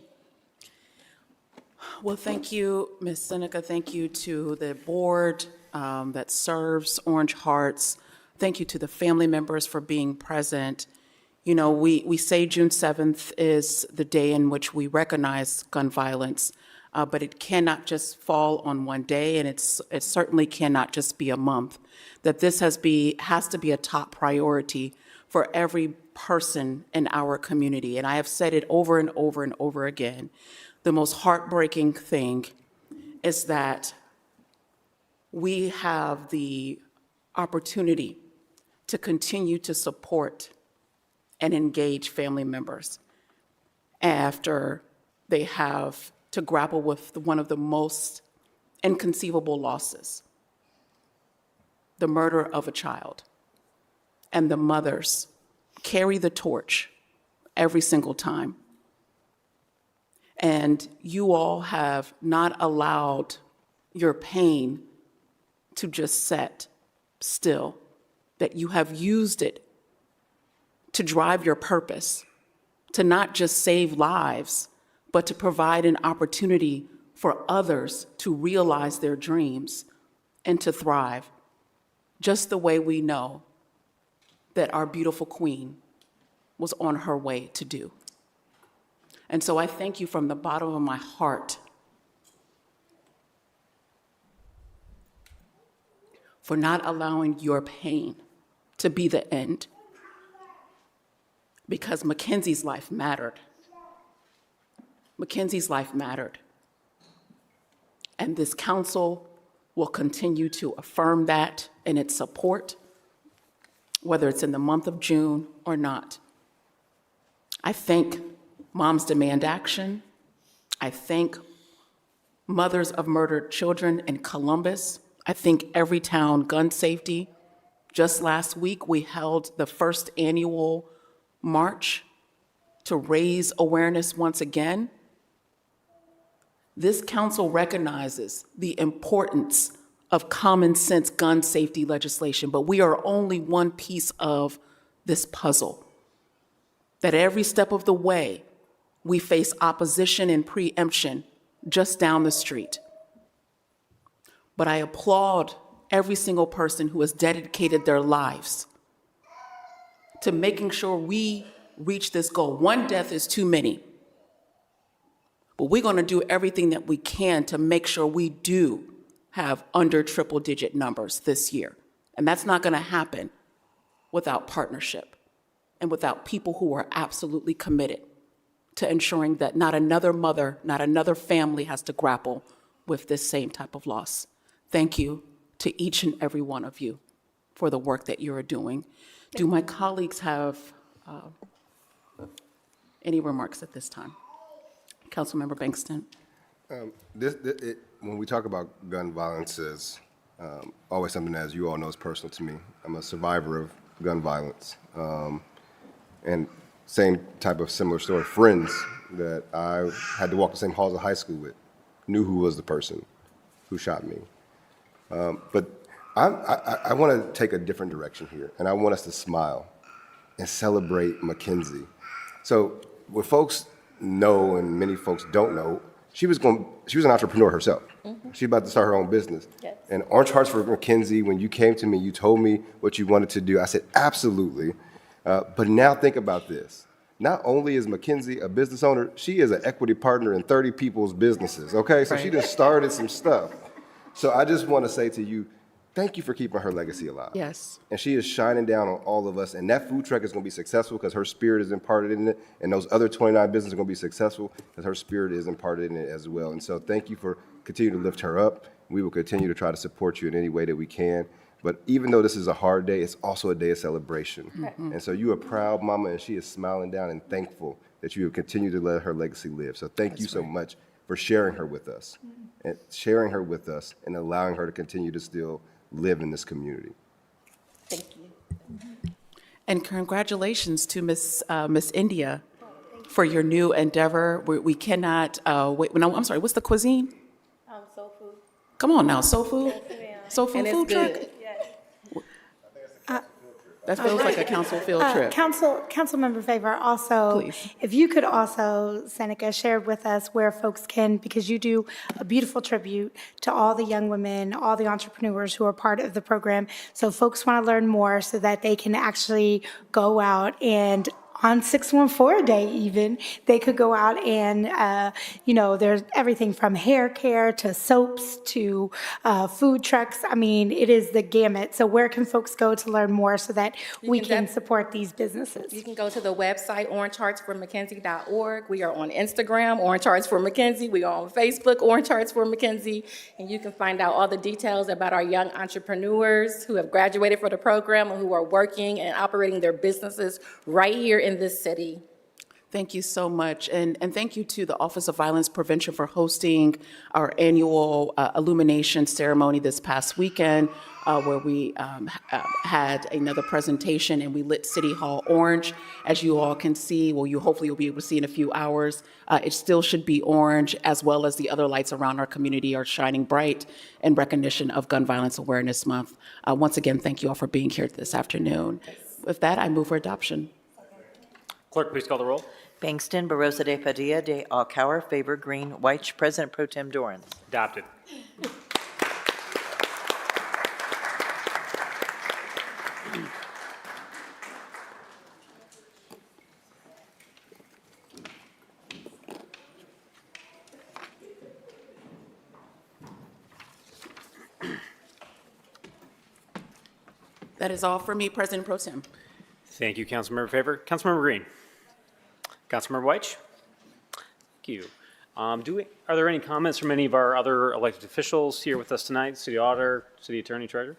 S11: Well, thank you, Ms. Seneca. Thank you to the board that serves Orange Hearts. Thank you to the family members for being present. You know, we say June 7th is the day in which we recognize gun violence, but it cannot just fall on one day, and it certainly cannot just be a month. That this has to be a top priority for every person in our community. And I have said it over and over and over again. The most heartbreaking thing is that we have the opportunity to continue to support and engage family members after they have to grapple with one of the most inconceivable losses, the murder of a child. And the mothers carry the torch every single time. And you all have not allowed your pain to just set still, that you have used it to drive your purpose, to not just save lives, but to provide an opportunity for others to realize their dreams and to thrive, just the way we know that our beautiful queen was on her way to do. And so I thank you from the bottom of my heart for not allowing your pain to be the end, because Mackenzie's life mattered. Mackenzie's life mattered. And this council will continue to affirm that in its support, whether it's in the month of June or not. I thank Moms Demand Action. I thank mothers of murdered children in Columbus. I thank Everytown Gun Safety. Just last week, we held the first annual march to raise awareness once again. This council recognizes the importance of common sense gun safety legislation, but we are only one piece of this puzzle. That every step of the way, we face opposition and preemption just down the street. But I applaud every single person who has dedicated their lives to making sure we reach this goal. One death is too many, but we're going to do everything that we can to make sure we do have under triple-digit numbers this year. And that's not going to happen without partnership and without people who are absolutely committed to ensuring that not another mother, not another family has to grapple with this same type of loss. Thank you to each and every one of you for the work that you are doing. Do my colleagues have any remarks at this time? Councilmember Bankston.
S5: When we talk about gun violence, is always something that, as you all know, is personal to me. I'm a survivor of gun violence. And same type of similar story. Friends that I had to walk the same halls of high school with knew who was the person who shot me. But I want to take a different direction here, and I want us to smile and celebrate Mackenzie. So what folks know and many folks don't know, she was an entrepreneur herself. Mm-hmm. She's about to start her own business. Yes. And Orange Hearts for Mackenzie, when you came to me, you told me what you wanted to do. I said, absolutely. But now think about this. Not only is Mackenzie a business owner, she is an equity partner in 30 people's businesses, okay? So right. She just started some stuff. So I just want to say to you, thank you for keeping her legacy alive.
S11: Yes.
S5: And she is shining down on all of us. And that food truck is going to be successful because her spirit is imparted in it. And those other 29 businesses are going to be successful because her spirit is imparted in it as well. And so thank you for continuing to lift her up. We will continue to try to support you in any way that we can. But even though this is a hard day, it's also a day of celebration. And so you are proud mama, and she is smiling down and thankful that you have continued to let her legacy live. So thank you so much for sharing her with us and allowing her to continue to still live in this community.
S19: Thank you.
S11: And congratulations to Miss India for your new endeavor. We cannot wait. No, I'm sorry. What's the cuisine?
S20: Soul food.
S11: Come on now, soul food. Soul food
S20: And it's
S11: food truck.
S20: good.
S11: That feels like a council field trip.
S13: Councilmember Favor, also,
S11: Please.
S13: if you could also, Seneca, share with us where folks can, because you do a beautiful tribute to all the young women, all the entrepreneurs who are part of the program. So folks want to learn more so that they can actually go out and on 614 day even, they could go out and, there's everything from hair care to soaps to food trucks. I mean, it is the gamut. So where can folks go to learn more so that we can support these businesses?
S19: You can go to the website, orangeheartsformckenzie.org. We are on Instagram, Orange Hearts for McKenzie. We are on Facebook, Orange Hearts for McKenzie. And you can find out all the details about our young entrepreneurs who have graduated from the program and who are working and operating their businesses right here in this city.
S11: Thank you so much. And thank you to the Office of Violence Prevention for hosting our annual illumination ceremony this past weekend, where we had another presentation and we lit City Hall orange. As you all can see, you hopefully will be able to see in a few hours, it still should be orange, as well as the other lights around our community are shining bright in recognition of Gun Violence Awareness Month. Once again, thank you all for being here this afternoon. With that, I move for adoption.
S1: Clerk, please call the roll.
S4: Bangston, Barosa de Padilla, de Alcauer, Favor Green, White, President Pro Tem Dorans.
S1: Adopted.
S11: That is all for me, President Pro Tem.
S1: Thank you, Councilmember Favor. Councilmember Green. Councilmember White. Thank you. Are there any comments from any of our other elected officials here with us tonight? City Auditor, City Attorney, Treasurer?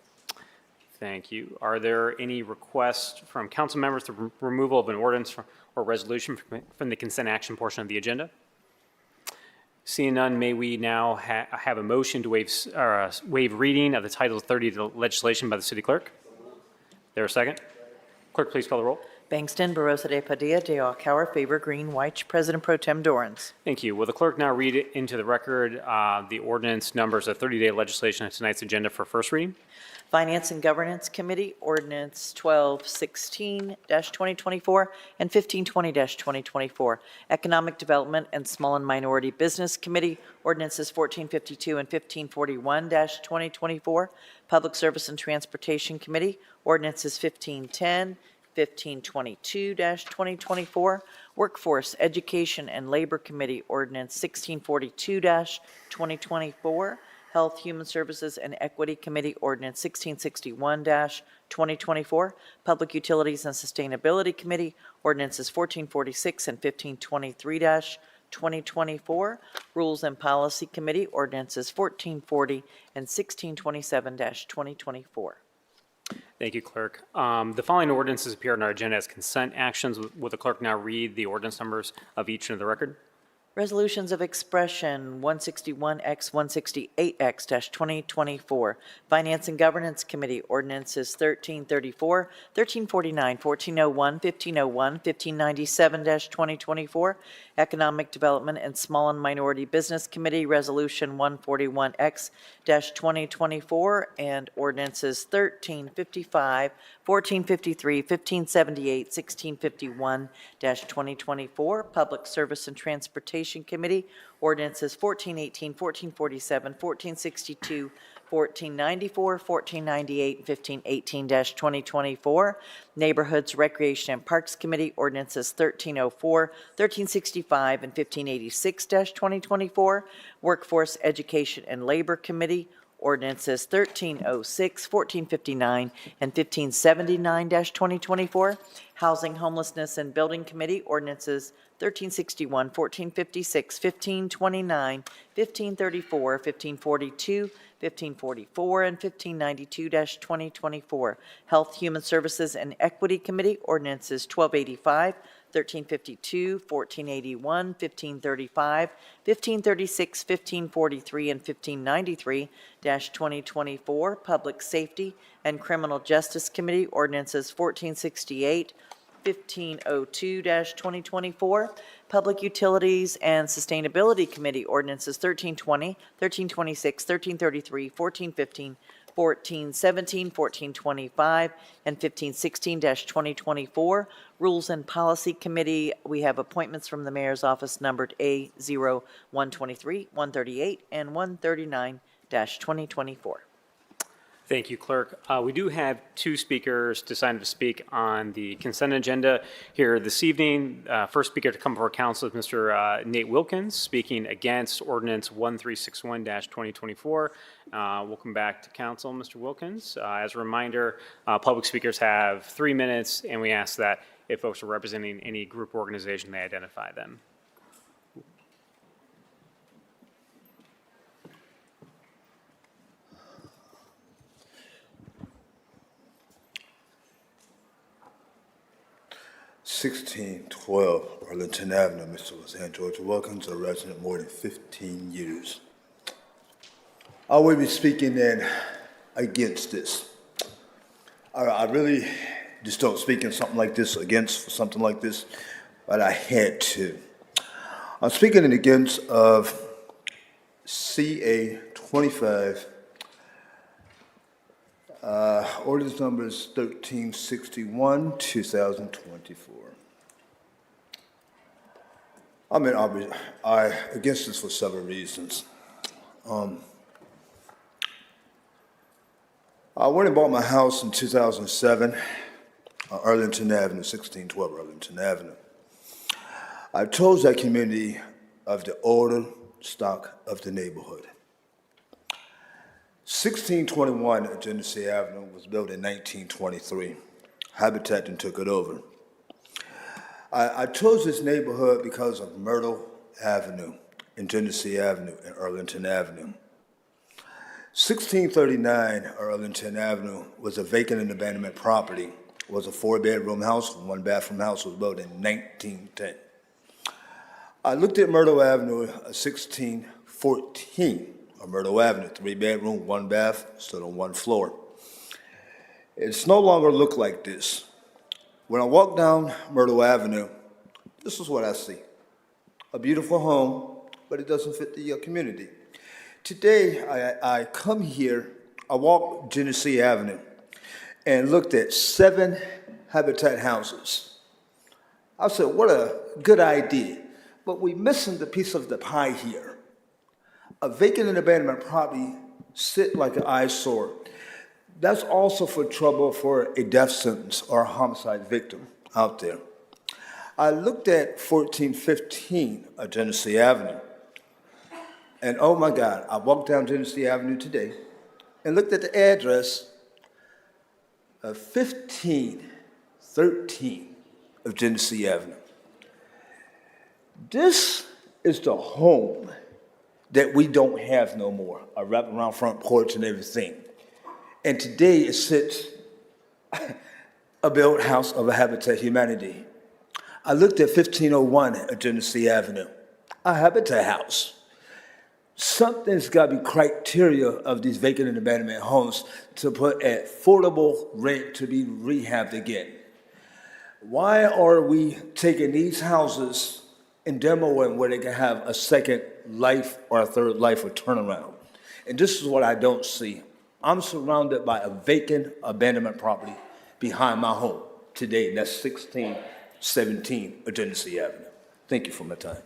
S1: Thank you. Are there any requests from council members for removal of an ordinance or resolution from the consent action portion of the agenda? Seeing none, may we now have a motion to waive reading of the Title 30 of the legislation by the city clerk? There a second? Clerk, please call the roll.
S4: Bangston, Barosa de Padilla, de Alcauer, Favor Green, White, President Pro Tem Dorans.
S1: Thank you. Will the clerk now read it into the record the ordinance numbers of 30-day legislation on tonight's agenda for first reading?
S4: Finance and Governance Committee, Ordinance 1216-2024 and 1520-2024. Economic Development and Small and Minority Business Committee, Ordinances 1452 and 1541-2024. Public Service and Transportation Committee, Ordinances 1510, 1522-2024. Workforce, Education, and Labor Committee, Ordinance 1642-2024. Health, Human Services, and Equity Committee, Ordinance 1661-2024. Public Utilities and Sustainability Committee, Ordinances 1446 and 1523-2024. Rules and Policy Committee, Ordinances 1440 and 1627-2024.
S1: Thank you, Clerk. The following ordinances appear on our agenda as consent actions. Will the clerk now read the ordinance numbers of each into the record?
S4: Resolutions of Expression 161X, 168X-2024. Finance and Governance Committee, Ordinances 1334, 1349, 1401, 1501, 1597-2024. Economic Development and Small and Minority Business Committee, Resolution 141X-2024, and Ordinances 1355, 1453, 1578, 1651-2024. Public Service and Transportation Committee, Ordinances 1418, 1447, 1462, 1494, 1498, and 1518-2024. Neighborhoods, Recreation, and Parks Committee, Ordinances 1304, 1365, and 1586-2024. Workforce, Education, and Labor Committee, Ordinances 1306, 1459, and 1579-2024. Housing, Homelessness, and Building Committee, ordinances 1361, 1456, 1529, 1534, 1542, 1544, and 1592-2024. Health, Human Services, and Equity Committee, ordinances 1285, 1352, 1481, 1535, 1536, 1543, and 1593-2024. Public Safety and Criminal Justice Committee, ordinances 1468, 1502-2024. Public Utilities and Sustainability Committee, ordinances 1320, 1326, 1333, 1415, 1417, 1425, and 1516-2024. Rules and Policy Committee, we have appointments from the Mayor's Office numbered A0123, 138, and 139-2024.
S1: Thank you, Clerk. We do have two speakers decided to speak on the consent agenda here this evening. First speaker to come before council is Mr. Nate Wilkins, speaking against Ordinance 1361-2024. We'll come back to council, Mr. Wilkins. As a reminder, public speakers have 3 minutes, and we ask that if folks are representing any group or organization, they identify them.
S21: 1612 Arlington Avenue, Mr. Los Angeles Wilkins, a resident more than 15 years. I will be speaking in against this. I really just don't speak in something like this, against something like this, but I had to. I'm speaking in against of CA 25, ordinance numbers 1361, 2024. I mean, I against this for several reasons. I went and bought my house in 2007, Arlington Avenue, 1612 Arlington Avenue. I chose that community of the older stock of the neighborhood. 1621 Genesee Avenue was built in 1923. Habitat then took it over. I chose this neighborhood because of Myrtle Avenue and Genesee Avenue and Arlington Avenue. 1639 Arlington Avenue was a vacant and abandonment property. It was a 4-bedroom house, 1-bathroom house, was built in 1910. I looked at Myrtle Avenue, 1614, Myrtle Avenue, 3-bedroom, 1-bath, stood on 1 floor. It's no longer look like this. When I walk down Myrtle Avenue, this is what I see. A beautiful home, but it doesn't fit the community. Today, I come here, I walk Genesee Avenue, and looked at 7 Habitat houses. I said, what a good idea, but we're missing the piece of the pie here. A vacant and abandonment property sit like an eyesore. That's also for trouble for a death sentence or a homicide victim out there. I looked at 1415 Genesee Avenue, and oh my God, I walked down Genesee Avenue today and looked at the address of 1513 of Genesee Avenue. This is the home that we don't have no more, a wraparound front porch and everything. And today it sits a built house of a Habitat Humanity. I looked at 1501 at Genesee Avenue, a Habitat house. Something's got to be criteria of these vacant and abandonment homes to put affordable rent to be rehabbed again. Why are we taking these houses and demoing where they can have a second life or a third life or turnaround? And this is what I don't see. I'm surrounded by a vacant abandonment property behind my home today, and that's 1617 Genesee Avenue. Thank you for my time.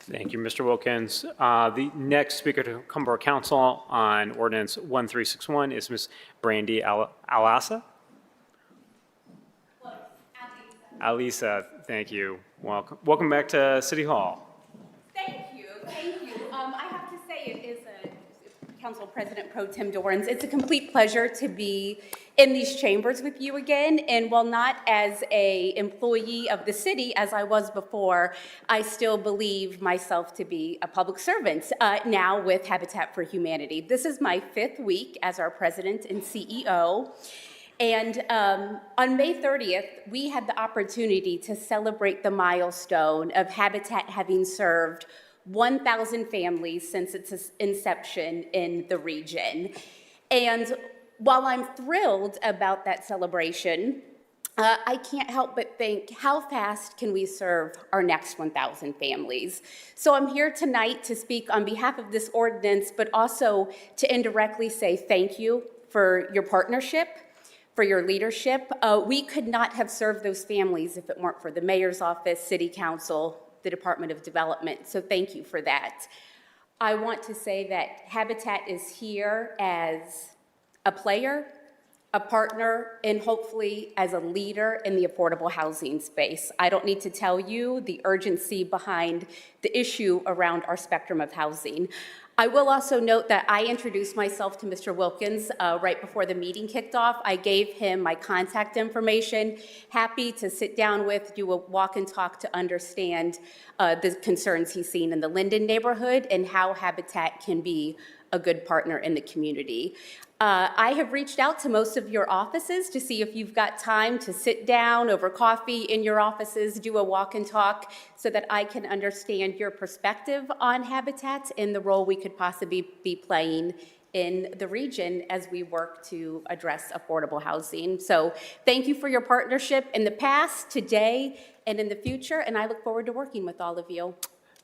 S1: Thank you, Mr. Wilkins. The next speaker to come before council on ordinance 1361 is Ms. Brandy Alisa. Alisa, thank you. Welcome back to City Hall.
S22: Thank you. I have to say it is a
S2: Council President Pro Tem Dorans. It's a complete pleasure to be in these chambers with you again. And while not as an employee of the city as I was before, I still believe myself to be a public servant now with Habitat for Humanity. This is my 5th week as our president and CEO. And on May 30th, we had the opportunity to celebrate the milestone of Habitat having served 1,000 families since its inception in the region. And while I'm thrilled about that celebration, I can't help but think, how fast can we serve our next 1,000 families? So I'm here tonight to speak on behalf of this ordinance, but also to indirectly say thank you for your partnership, for your leadership. We could not have served those families if it weren't for the mayor's office, city council, the Department of Development, so thank you for that. I want to say that Habitat is here as a player, a partner, and hopefully as a leader in the affordable housing space. I don't need to tell you the urgency behind the issue around our spectrum of housing. I will also note that I introduced myself to Mr. Wilkins right before the meeting kicked off. I gave him my contact information. Happy to sit down with, do a walk and talk to understand the concerns he's seen in the Linden neighborhood and how Habitat can be a good partner in the community. I have reached out to most of your offices to see if you've got time to sit down over coffee in your offices, do a walk and talk, so that I can understand your perspective on Habitat and the role we could possibly be playing in the region as we work to address affordable housing. So thank you for your partnership in the past, today, and in the future, and I look forward to working with all of you.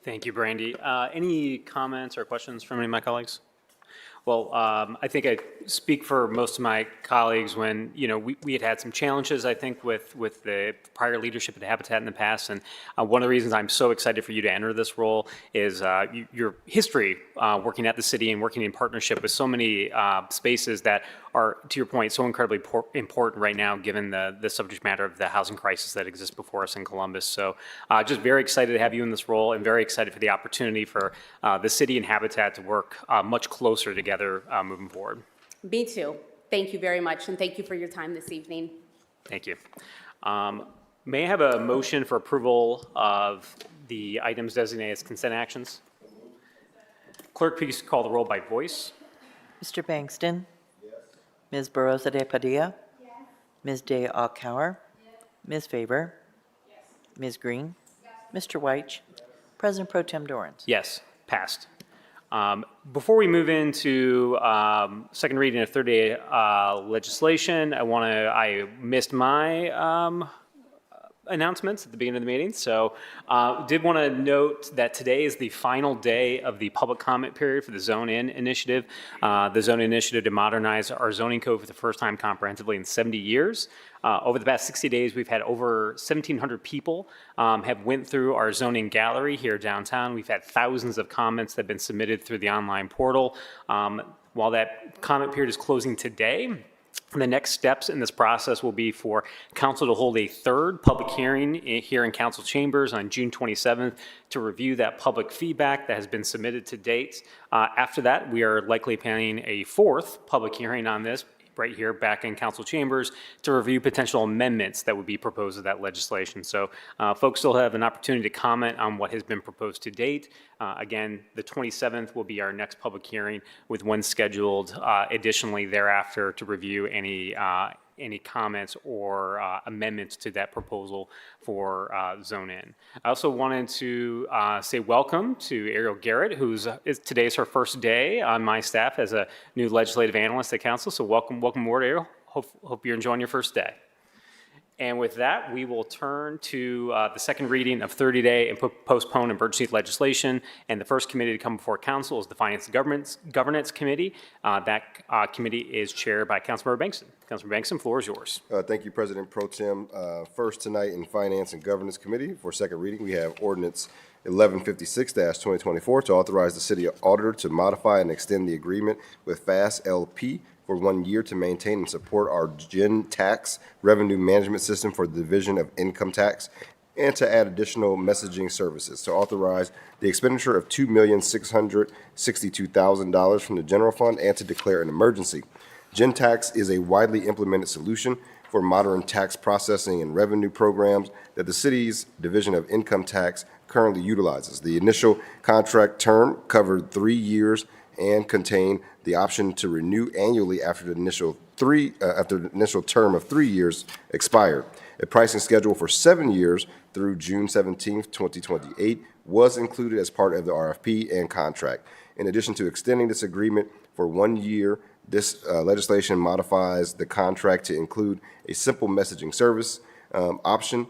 S1: Thank you, Brandy. Any comments or questions from any of my colleagues? Well, I think I speak for most of my colleagues when, we had some challenges, I think, with the prior leadership at Habitat in the past. And one of the reasons I'm so excited for you to enter this role is your history working at the city and working in partnership with so many spaces that are, to your point, so incredibly important right now, given the subject matter of the housing crisis that exists before us in Columbus. So just very excited to have you in this role and very excited for the opportunity for the city and Habitat to work much closer together moving forward.
S2: Me too. Thank you very much, and thank you for your time this evening.
S1: Thank you. May I have a motion for approval of the items designated as consent actions? Clerk, please call the roll by voice.
S4: Mr. Bankston? Yes. Ms. Barosa de Padilla? Yes. Ms. De Alcauer? Yes. Ms. Faber? Yes. Ms. Green? Yes. Mr. Weich? Yes. President Pro Tem Dorans?
S1: Yes, passed. Before we move into second reading of third-day legislation, I missed my announcements at the beginning of the meeting. So did want to note that today is the final day of the public comment period for the Zone In initiative. The Zone In initiative to modernize our zoning code for the first time comprehensively in 70 years. Over the past 60 days, we've had over 1,700 people have went through our zoning gallery here downtown. We've had thousands of comments that have been submitted through the online portal. While that comment period is closing today, the next steps in this process will be for council to hold a third public hearing here in council chambers on June 27th to review that public feedback that has been submitted to date. After that, we are likely planning a fourth public hearing on this right here back in council chambers to review potential amendments that would be proposed to that legislation. So folks still have an opportunity to comment on what has been proposed to date. Again, the 27th will be our next public hearing with one scheduled additionally thereafter to review any comments or amendments to that proposal for Zone In. I also wanted to say welcome to Ariel Garrett, today is her first day on my staff as a new legislative analyst at council. So welcome aboard, Ariel. Hope you're enjoying your first day. And with that, we will turn to the second reading of 30-day and postpone emergency legislation. And the first committee to come before council is the Finance and Governance Committee. That committee is chaired by Councilmember Bankston. Councilmember Bankston, floor is yours.
S5: Thank you, President Pro Tem. First tonight in Finance and Governance Committee for second reading, we have ordinance 1156-2024 to authorize the city auditor to modify and extend the agreement with FAST LP for 1 year to maintain and support our Gen Tax revenue management system for the Division of Income Tax and to add additional messaging services, to authorize the expenditure of $2,662,000 from the general fund, and to declare an emergency. GenTax is a widely implemented solution for modern tax processing and revenue programs that the city's Division of Income Tax currently utilizes. The initial contract term covered 3 years and contained the option to renew annually after the initial term of 3 years expired. A pricing schedule for 7 years through June 17, 2028 was included as part of the RFP and contract. In addition to extending this agreement for 1 year, this legislation modifies the contract to include a simple messaging service option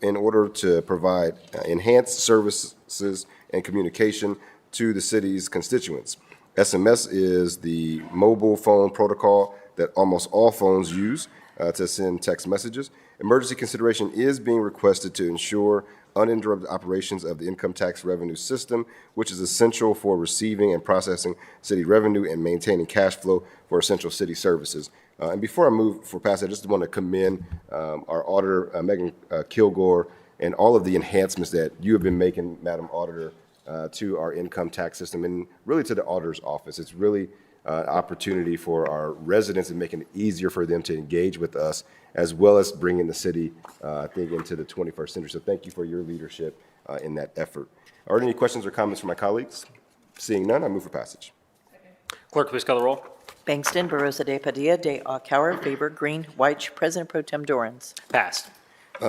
S5: in order to provide enhanced services and communication to the city's constituents. SMS is the mobile phone protocol that almost all phones use to send text messages. Emergency consideration is being requested to ensure uninterrupted operations of the income tax revenue system, which is essential for receiving and processing city revenue and maintaining cash flow for essential city services. And before I move for passage, I just want to commend our auditor, Megan Kilgore, and all of the enhancements that you have been making, Madam Auditor, to our income tax system and really to the auditor's office. It's really an opportunity for our residents and making it easier for them to engage with us, as well as bringing the city, I think, into the 21st century. So thank you for your leadership in that effort. Are there any questions or comments from my colleagues? Seeing none, I move for passage.
S1: Clerk, please call the roll.
S4: Bangston, Barosa de Padilla, de Alcala, Faber, Green, White, President Pro Tem Dorans.
S1: Passed.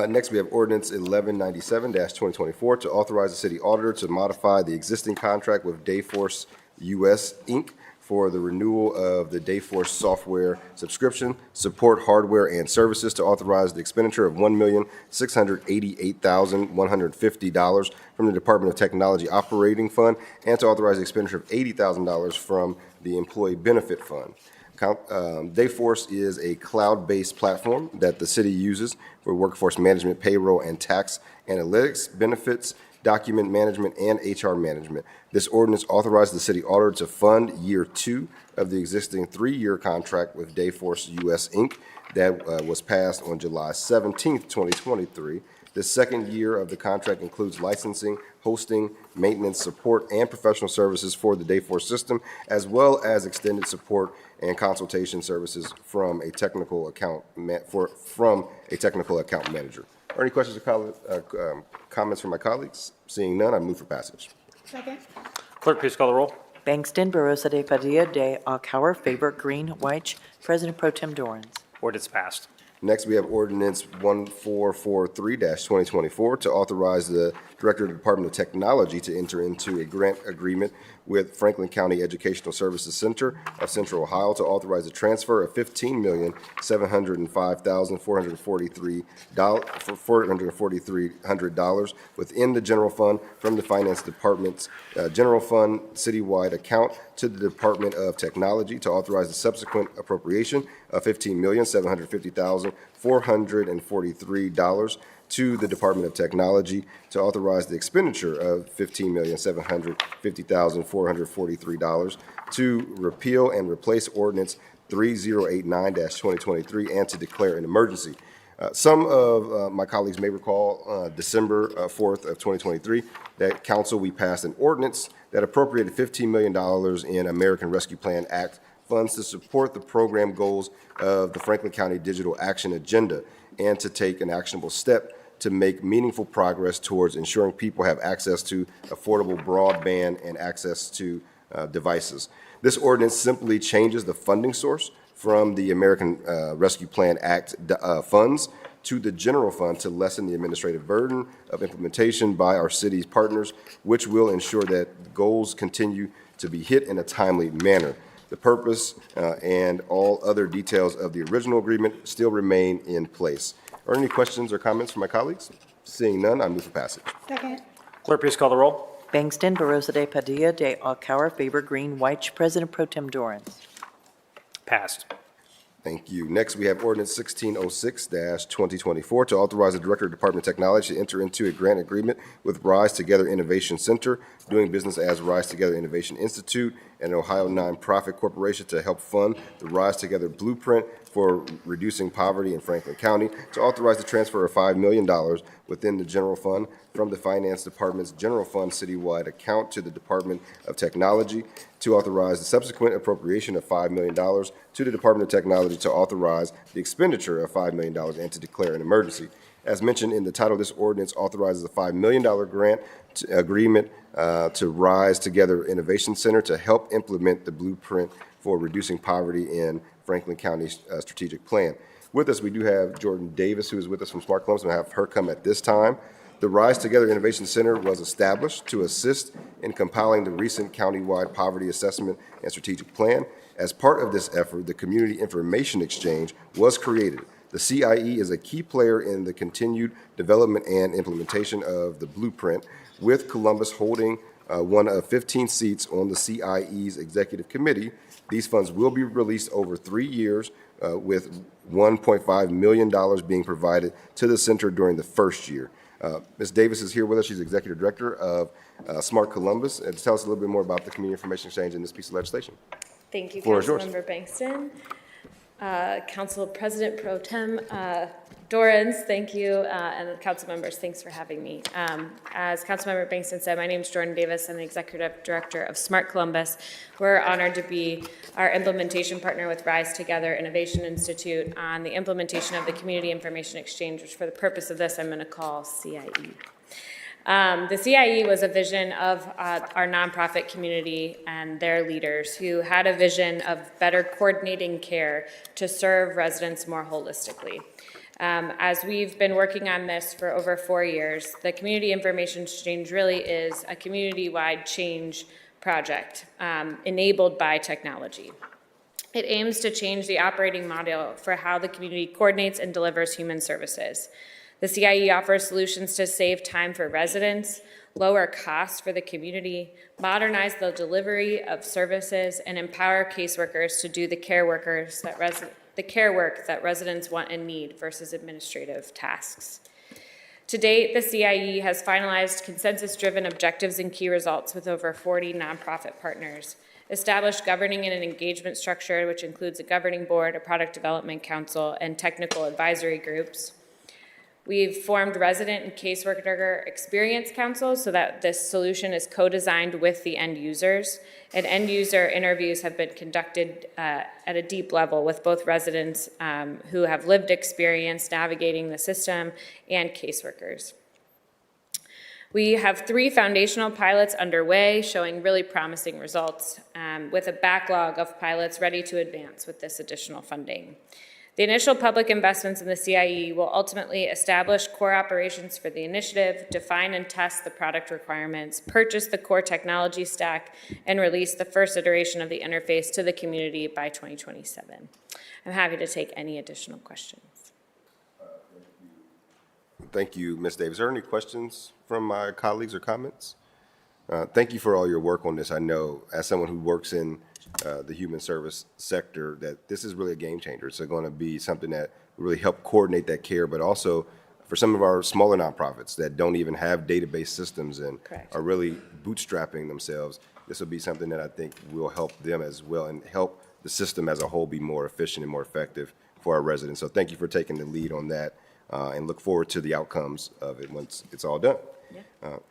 S5: Next, we have ordinance 1197-2024 to authorize the city auditor to modify the existing contract with Dayforce US, Inc. for the renewal of the Dayforce software subscription, support hardware and services, to authorize the expenditure of $1,688,150 from the Department of Technology Operating Fund, and to authorize the expenditure of $80,000 from the Employee Benefit Fund. Dayforce is a cloud-based platform that the city uses for workforce management, payroll, and tax analytics, benefits, document management, and HR management. This ordinance authorizes the city auditor to fund year 2 of the existing 3-year contract with Dayforce US, Inc. that was passed on July 17, 2023. The second year of the contract includes licensing, hosting, maintenance, support, and professional services for the Dayforce system, as well as extended support and consultation services from a technical account manager. Are there any questions or comments from my colleagues? Seeing none, I move for passage.
S13: Second.
S1: Clerk, please call the roll.
S4: Bangston, Barosa de Padilla, de Alcala, Faber, Green, White, President Pro Tem Dorans.
S1: Ordinance passed.
S5: Next, we have ordinance 1443-2024 to authorize the Director of the Department of Technology to enter into a grant agreement with Franklin County Educational Services Center of Central Ohio to authorize the transfer of $15,705,443 within the general fund from the Finance Department's general fund citywide account to the Department of Technology, to authorize the subsequent appropriation of $15,750,443 to the Department of Technology, to authorize the expenditure of $15,750,443 to repeal and replace ordinance 3089-2023 and to declare an emergency. Some of my colleagues may recall December 4th of 2023 that council, we passed an ordinance that appropriated $15 million in American Rescue Plan Act funds to support the program goals of the Franklin County Digital Action Agenda and to take an actionable step to make meaningful progress towards ensuring people have access to affordable broadband and access to devices. This ordinance simply changes the funding source from the American Rescue Plan Act funds to the general fund to lessen the administrative burden of implementation by our city's partners, which will ensure that goals continue to be hit in a timely manner. The purpose and all other details of the original agreement still remain in place. Are there any questions or comments from my colleagues? Seeing none, I move for passage.
S13: Second.
S1: Clerk, please call the roll.
S4: Bangston, Barosa de Padilla, de Alcala, Faber, Green, White, President Pro Tem Dorans.
S1: Passed.
S5: Thank you. Next, we have ordinance 1606-2024 to authorize the Director of Department of Technology to enter into a grant agreement with Rise Together Innovation Center, doing business as Rise Together Innovation Institute, and an Ohio nonprofit corporation to help fund the Rise Together Blueprint for reducing poverty in Franklin County, to authorize the transfer of $5 million within the general fund from the Finance Department's general fund citywide account to the Department of Technology, to authorize the subsequent appropriation of $5 million to the Department of Technology, to authorize the expenditure of $5 million and to declare an emergency. As mentioned in the title, this ordinance authorizes a $5 million grant agreement to Rise Together Innovation Center to help implement the blueprint for reducing poverty in Franklin County's strategic plan. With us, we do have Jordan Davis, who is with us from Smart Columbus. I'm going to have her come at this time. The Rise Together Innovation Center was established to assist in compiling the recent countywide poverty assessment and strategic plan. As part of this effort, the Community Information Exchange was created. The CIE is a key player in the continued development and implementation of the blueprint, with Columbus holding one of 15 seats on the CIE's executive committee. These funds will be released over 3 years, with $1.5 million being provided to the center during the first year. Ms. Davis is here with us. She's Executive Director of Smart Columbus. And tell us a little bit more about the Community Information Exchange and this piece of legislation.
S3: Thank you,
S5: Floor is yours.
S3: Councilmember Bankston. Council President Pro Tem Dorrance, thank you, and the council members, thanks for having me. As Councilmember Bankston said, my name is Jordan Davis. I'm the Executive Director of Smart Columbus. We're honored to be our implementation partner with Rise Together Innovation Institute on the implementation of the Community Information Exchange, which for the purpose of this, I'm going to call CIE. The CIE was a vision of our nonprofit community and their leaders who had a vision of better coordinating care to serve residents more holistically. As we've been working on this for over 4 years, the Community Information Exchange really is a community-wide change project enabled by technology. It aims to change the operating model for how the community coordinates and delivers human services. The CIE offers solutions to save time for residents, lower costs for the community, modernize the delivery of services, and empower caseworkers to do the care work that residents want and need versus administrative tasks. To date, the CIE has finalized consensus-driven objectives and key results with over 40 nonprofit partners, established governing and an engagement structure, which includes a governing board, a product development council, and technical advisory groups. We've formed resident and caseworker experience councils so that this solution is co-designed with the end users, and end user interviews have been conducted at a deep level with both residents who have lived experience navigating the system and caseworkers. We have 3 foundational pilots underway showing really promising results with a backlog of pilots ready to advance with this additional funding. The initial public investments in the CIE will ultimately establish core operations for the initiative, define and test the product requirements, purchase the core technology stack, and release the first iteration of the interface to the community by 2027. I'm happy to take any additional questions.
S5: Thank you, Ms. Davis. Are there any questions from my colleagues or comments? Thank you for all your work on this. I know, as someone who works in the human service sector, that this is really a game changer. It's going to be something that will really help coordinate that care, but also for some of our smaller nonprofits that don't even have database systems and are really bootstrapping themselves, this will be something that I think will help them as well and help the system as a whole be more efficient and more effective for our residents. So thank you for taking the lead on that and look forward to the outcomes of it once it's all done.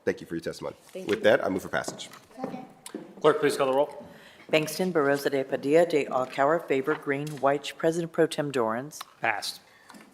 S5: Thank you for your testimony. With that, I move for passage.
S1: Clerk, please call the roll.
S4: Bangston, Barosa de Padilla, de Alcala, Favor, Green, White, President Pro Tem Dorrance.
S1: Passed.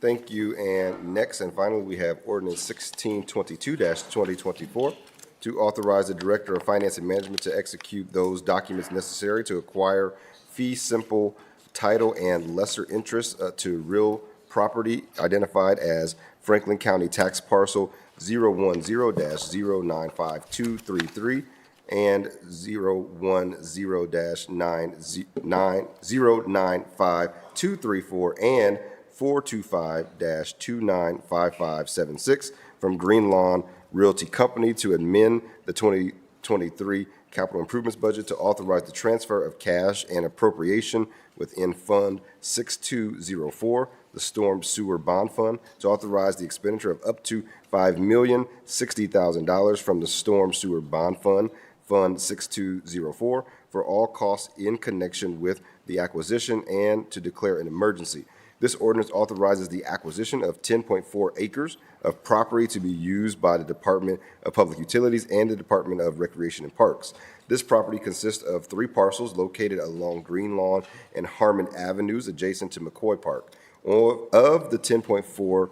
S5: Thank you. And next and finally, we have ordinance 1622-2024 to authorize the Director of Finance and Management to execute those documents necessary to acquire fee simple title and lesser interest to real property identified as Franklin County Tax Parcel 010-095233 and 010-095234 and 425-295576 from Green Lawn Realty Company to amend the 2023 capital improvements budget to authorize the transfer of cash and appropriation within Fund 6204, the Storm Sewer Bond Fund, to authorize the expenditure of up to $5,060,000 from the Storm Sewer Bond Fund, Fund 6204 for all costs in connection with the acquisition and to declare an emergency. This ordinance authorizes the acquisition of 10.4 acres of property to be used by the Department of Public Utilities and the Department of Recreation and Parks. This property consists of 3 parcels located along Green Lawn and Harmon Avenues adjacent to McCoy Park. Of the 10.4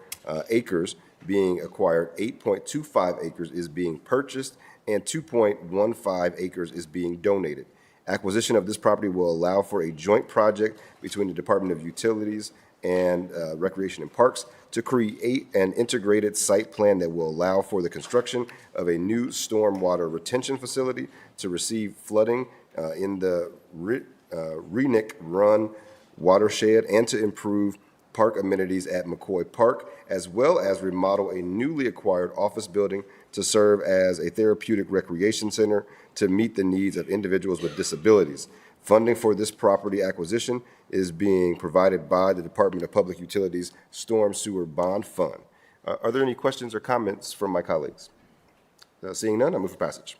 S5: acres being acquired, 8.25 acres is being purchased and 2.15 acres is being donated. Acquisition of this property will allow for a joint project between the Department of Utilities and Recreation and Parks to create an integrated site plan that will allow for the construction of a new stormwater retention facility to receive flooding in the Renick Run watershed and to improve park amenities at McCoy Park, as well as remodel a newly acquired office building to serve as a therapeutic recreation center to meet the needs of individuals with disabilities. Funding for this property acquisition is being provided by the Department of Public Utilities Storm Sewer Bond Fund. Are there any questions or comments from my colleagues? Seeing none, I move for passage.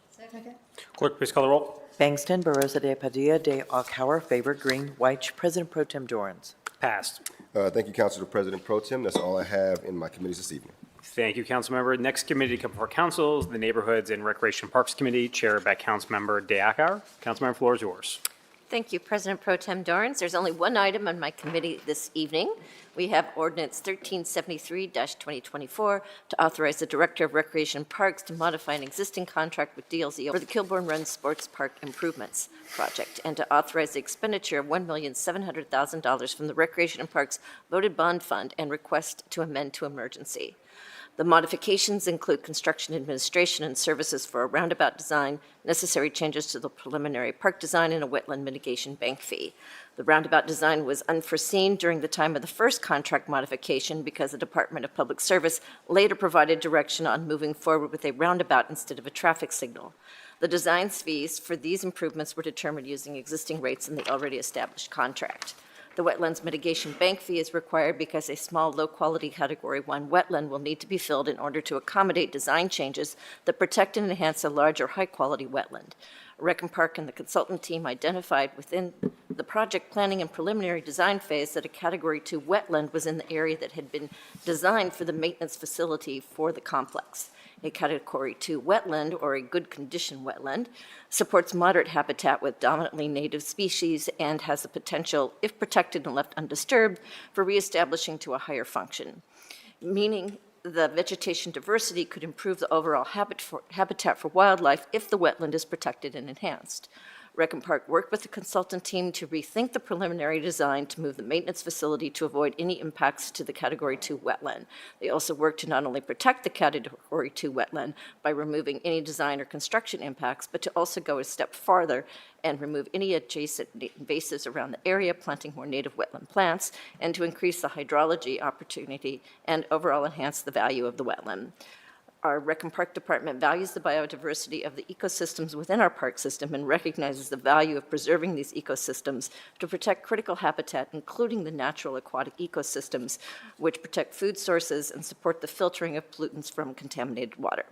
S1: Clerk, please call the roll.
S4: Bangston, Barosa de Padilla, de Alcauer, favor Green, White, President Pro Tem Dorans.
S1: Passed.
S5: Thank you, Councilor President Pro Tem. That's all I have in my committees this evening.
S1: Thank you, Councilmember. Next committee to come before council is the Neighborhoods and Recreation Parks Committee, chaired by Councilmember Deacauer. Councilmember, floor is yours.
S17: Thank you, President Pro Tem Dorans. There's only one item on my committee this evening. We have Ordinance 1373-2024 to authorize the Director of Recreation Parks to modify an existing contract with DLZ for the Kilbourne Run Sports Park Improvements Project and to authorize the expenditure of $1,700,000 from the Recreation and Parks Voted Bond Fund and request to amend to emergency. The modifications include construction administration and services for a roundabout design, necessary changes to the preliminary park design, and a wetland mitigation bank fee. The roundabout design was unforeseen during the time of the first contract modification because the Department of Public Service later provided direction on moving forward with a roundabout instead of a traffic signal. The design fees for these improvements were determined using existing rates in the already established contract. The wetlands mitigation bank fee is required because a small, low-quality Category 1 wetland will need to be filled in order to accommodate design changes that protect and enhance a large or high-quality wetland. Rec and Park and the consultant team identified within the project planning and preliminary design phase that a Category 2 wetland was in the area that had been designed for the maintenance facility for the complex. A Category 2 wetland, or a good condition wetland, supports moderate habitat with dominantly native species and has the potential, if protected and left undisturbed, for reestablishing to a higher function, meaning the vegetation diversity could improve the overall habitat for wildlife if the wetland is protected and enhanced. Rec and Park worked with the consultant team to rethink the preliminary design to move the maintenance facility to avoid any impacts to the Category 2 wetland. They also worked to not only protect the Category 2 wetland by removing any design or construction impacts, but to also go a step farther and remove any adjacent invasives around the area, planting more native wetland plants, and to increase the hydrology opportunity and overall enhance the value of the wetland. Our Rec and Park Department values the biodiversity of the ecosystems within our park system and recognizes the value of preserving these ecosystems to protect critical habitat, including the natural aquatic ecosystems, which protect food sources and support the filtering of pollutants from contaminated water.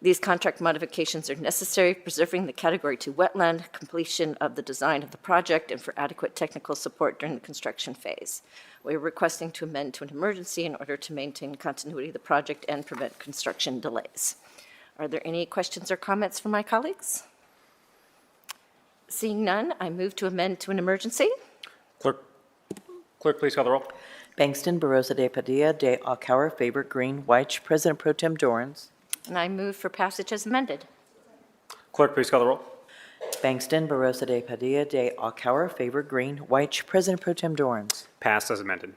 S17: These contract modifications are necessary for preserving the Category 2 wetland, completion of the design of the project, and for adequate technical support during the construction phase. We are requesting to amend to an emergency in order to maintain continuity of the project and prevent construction delays. Are there any questions or comments from my colleagues? Seeing none, I move to amend to an emergency.
S1: Clerk, please call the roll.
S4: Bangston, Barosa de Padilla, de Alcauer, favor Green, White, President Pro Tem Dorans.
S17: And I move for passage as amended.
S1: Clerk, please call the roll.
S4: Bangston, Barosa de Padilla, de Alcauer, favor Green, White, President Pro Tem Dorans.
S1: Passed as amended.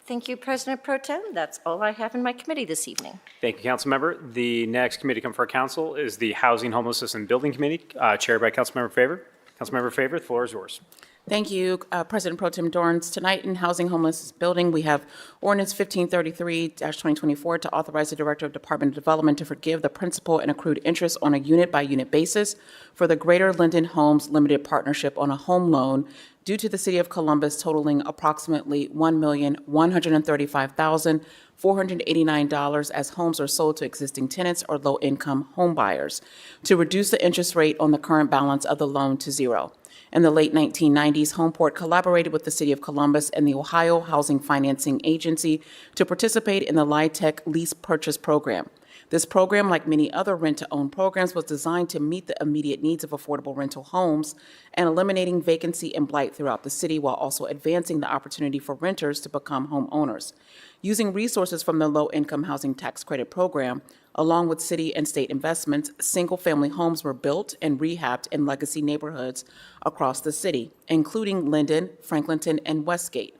S17: Thank you, President Pro Tem. That's all I have in my committee this evening.
S1: Thank you, Councilmember. The next committee to come before council is the Housing, Homelessness, and Building Committee, chaired by Councilmember Favor. Councilmember Favor, the floor is yours.
S11: Thank you, President Pro Tem Dorns. Tonight in Housing Homeless Building, we have Ordinance 1533-2024 to authorize the Director of Department of Development to forgive the principal and accrued interest on a unit-by-unit basis for the Greater Linden Homes Limited Partnership on a home loan due to the City of Columbus totaling approximately $1,135,489 as homes are sold to existing tenants or low-income home buyers, to reduce the interest rate on the current balance of the loan to zero. In the late 1990s, Homeport collaborated with the City of Columbus and the Ohio Housing Financing Agency to participate in the LIHTC lease purchase program. This program, like many other rent-to-own programs, was designed to meet the immediate needs of affordable rental homes and eliminating vacancy and blight throughout the city while also advancing the opportunity for renters to become homeowners. Using resources from the Low-Income Housing Tax Credit Program, along with city and state investments, single-family homes were built and rehabbed in legacy neighborhoods across the city, including Linden, Franklinton, and Westgate.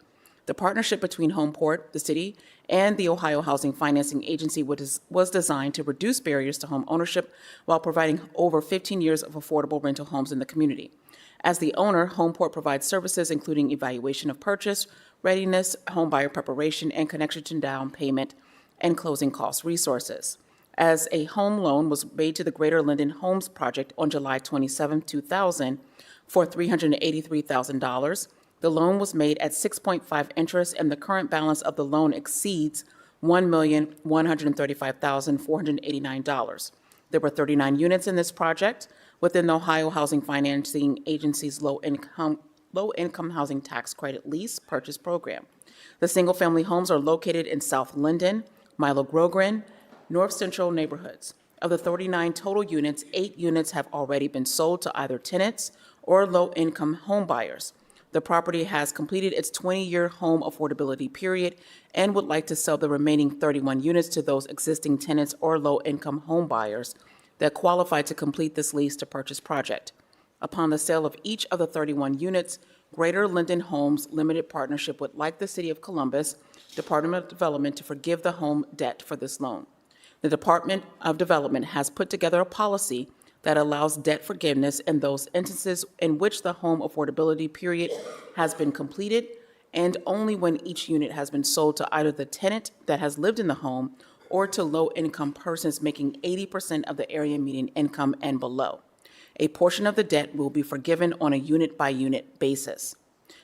S11: The partnership between Homeport, the city, and the Ohio Housing Financing Agency was designed to reduce barriers to home ownership while providing over 15 years of affordable rental homes in the community. As the owner, Homeport provides services including evaluation of purchase, readiness, homebuyer preparation, and connection to down payment and closing cost resources. As a home loan was made to the Greater Linden Homes Project on July 27, 2000 for $383,000, the loan was made at 6.5 interest, and the current balance of the loan exceeds $1,135,489. There were 39 units in this project within the Ohio Housing Financing Agency's low-income housing tax credit lease purchase program. The single-family homes are located in South Linden, Milo Grogren, North Central neighborhoods. Of the 39 total units, 8 units have already been sold to either tenants or low-income home buyers. The property has completed its 20-year home affordability period and would like to sell the remaining 31 units to those existing tenants or low-income home buyers that qualify to complete this lease to purchase project. Upon the sale of each of the 31 units, Greater Linden Homes Limited Partnership would like the City of Columbus Department of Development to forgive the home debt for this loan. The Department of Development has put together a policy that allows debt forgiveness in those instances in which the home affordability period has been completed and only when each unit has been sold to either the tenant that has lived in the home or to low-income persons making 80% of the area median income and below. A portion of the debt will be forgiven on a unit-by-unit basis.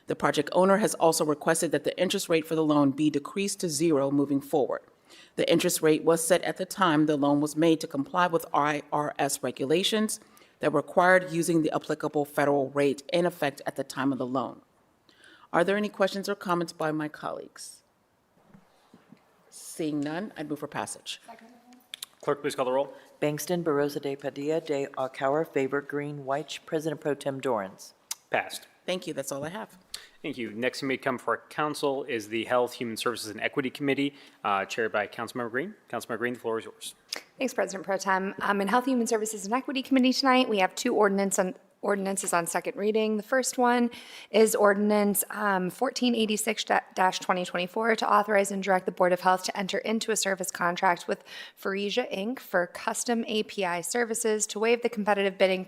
S11: The project owner has also requested that the interest rate for the loan be decreased to zero moving forward. The interest rate was set at the time the loan was made to comply with IRS regulations that required using the applicable federal rate in effect at the time of the loan. Are there any questions or comments by my colleagues? Seeing none, I'd move for passage.
S1: Clerk, please call the roll.
S4: Bangston, Barosa de Padilla, de Alcauer, Favor, Green, White, President Pro Tem Dorans.
S1: Passed.
S11: Thank you, that's all I have.
S1: Thank you. Next may come for council is the Health, Human Services, and Equity Committee, chaired by Councilmember Green. Councilmember Green, the floor is yours.
S6: Thanks, President Pro Tem. In Health, Human Services, and Equity Committee tonight, we have two ordinances on second reading. The first one is Ordinance 1486-2024 to authorize and direct the Board of Health to enter into a service contract with Pharesia, Inc. for custom API services to waive the competitive bidding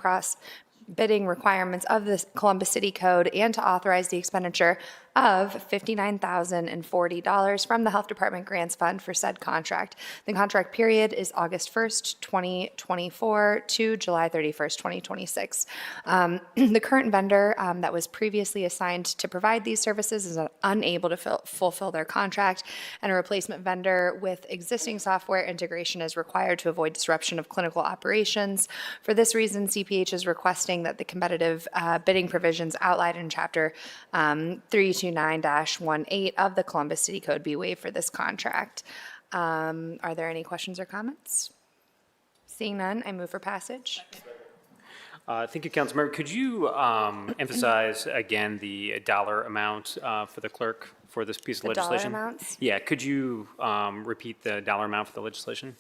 S6: requirements of the Columbus City Code and to authorize the expenditure of $59,040 from the Health Department Grants Fund for said contract. The contract period is August 1st, 2024 to July 31st, 2026. The current vendor that was previously assigned to provide these services is unable to fulfill their contract, and a replacement vendor with existing software integration is required to avoid disruption of clinical operations. For this reason, CPH is requesting that the competitive bidding provisions outlined in Chapter 329-18 of the Columbus City Code be waived for this contract. Are there any questions or comments? Seeing none, I move for passage.
S1: Thank you, Councilmember. Could you emphasize again the dollar amount for the clerk for this piece of
S6: The dollar
S1: legislation?
S6: amounts?
S1: Yeah, could you repeat the dollar amount for the legislation?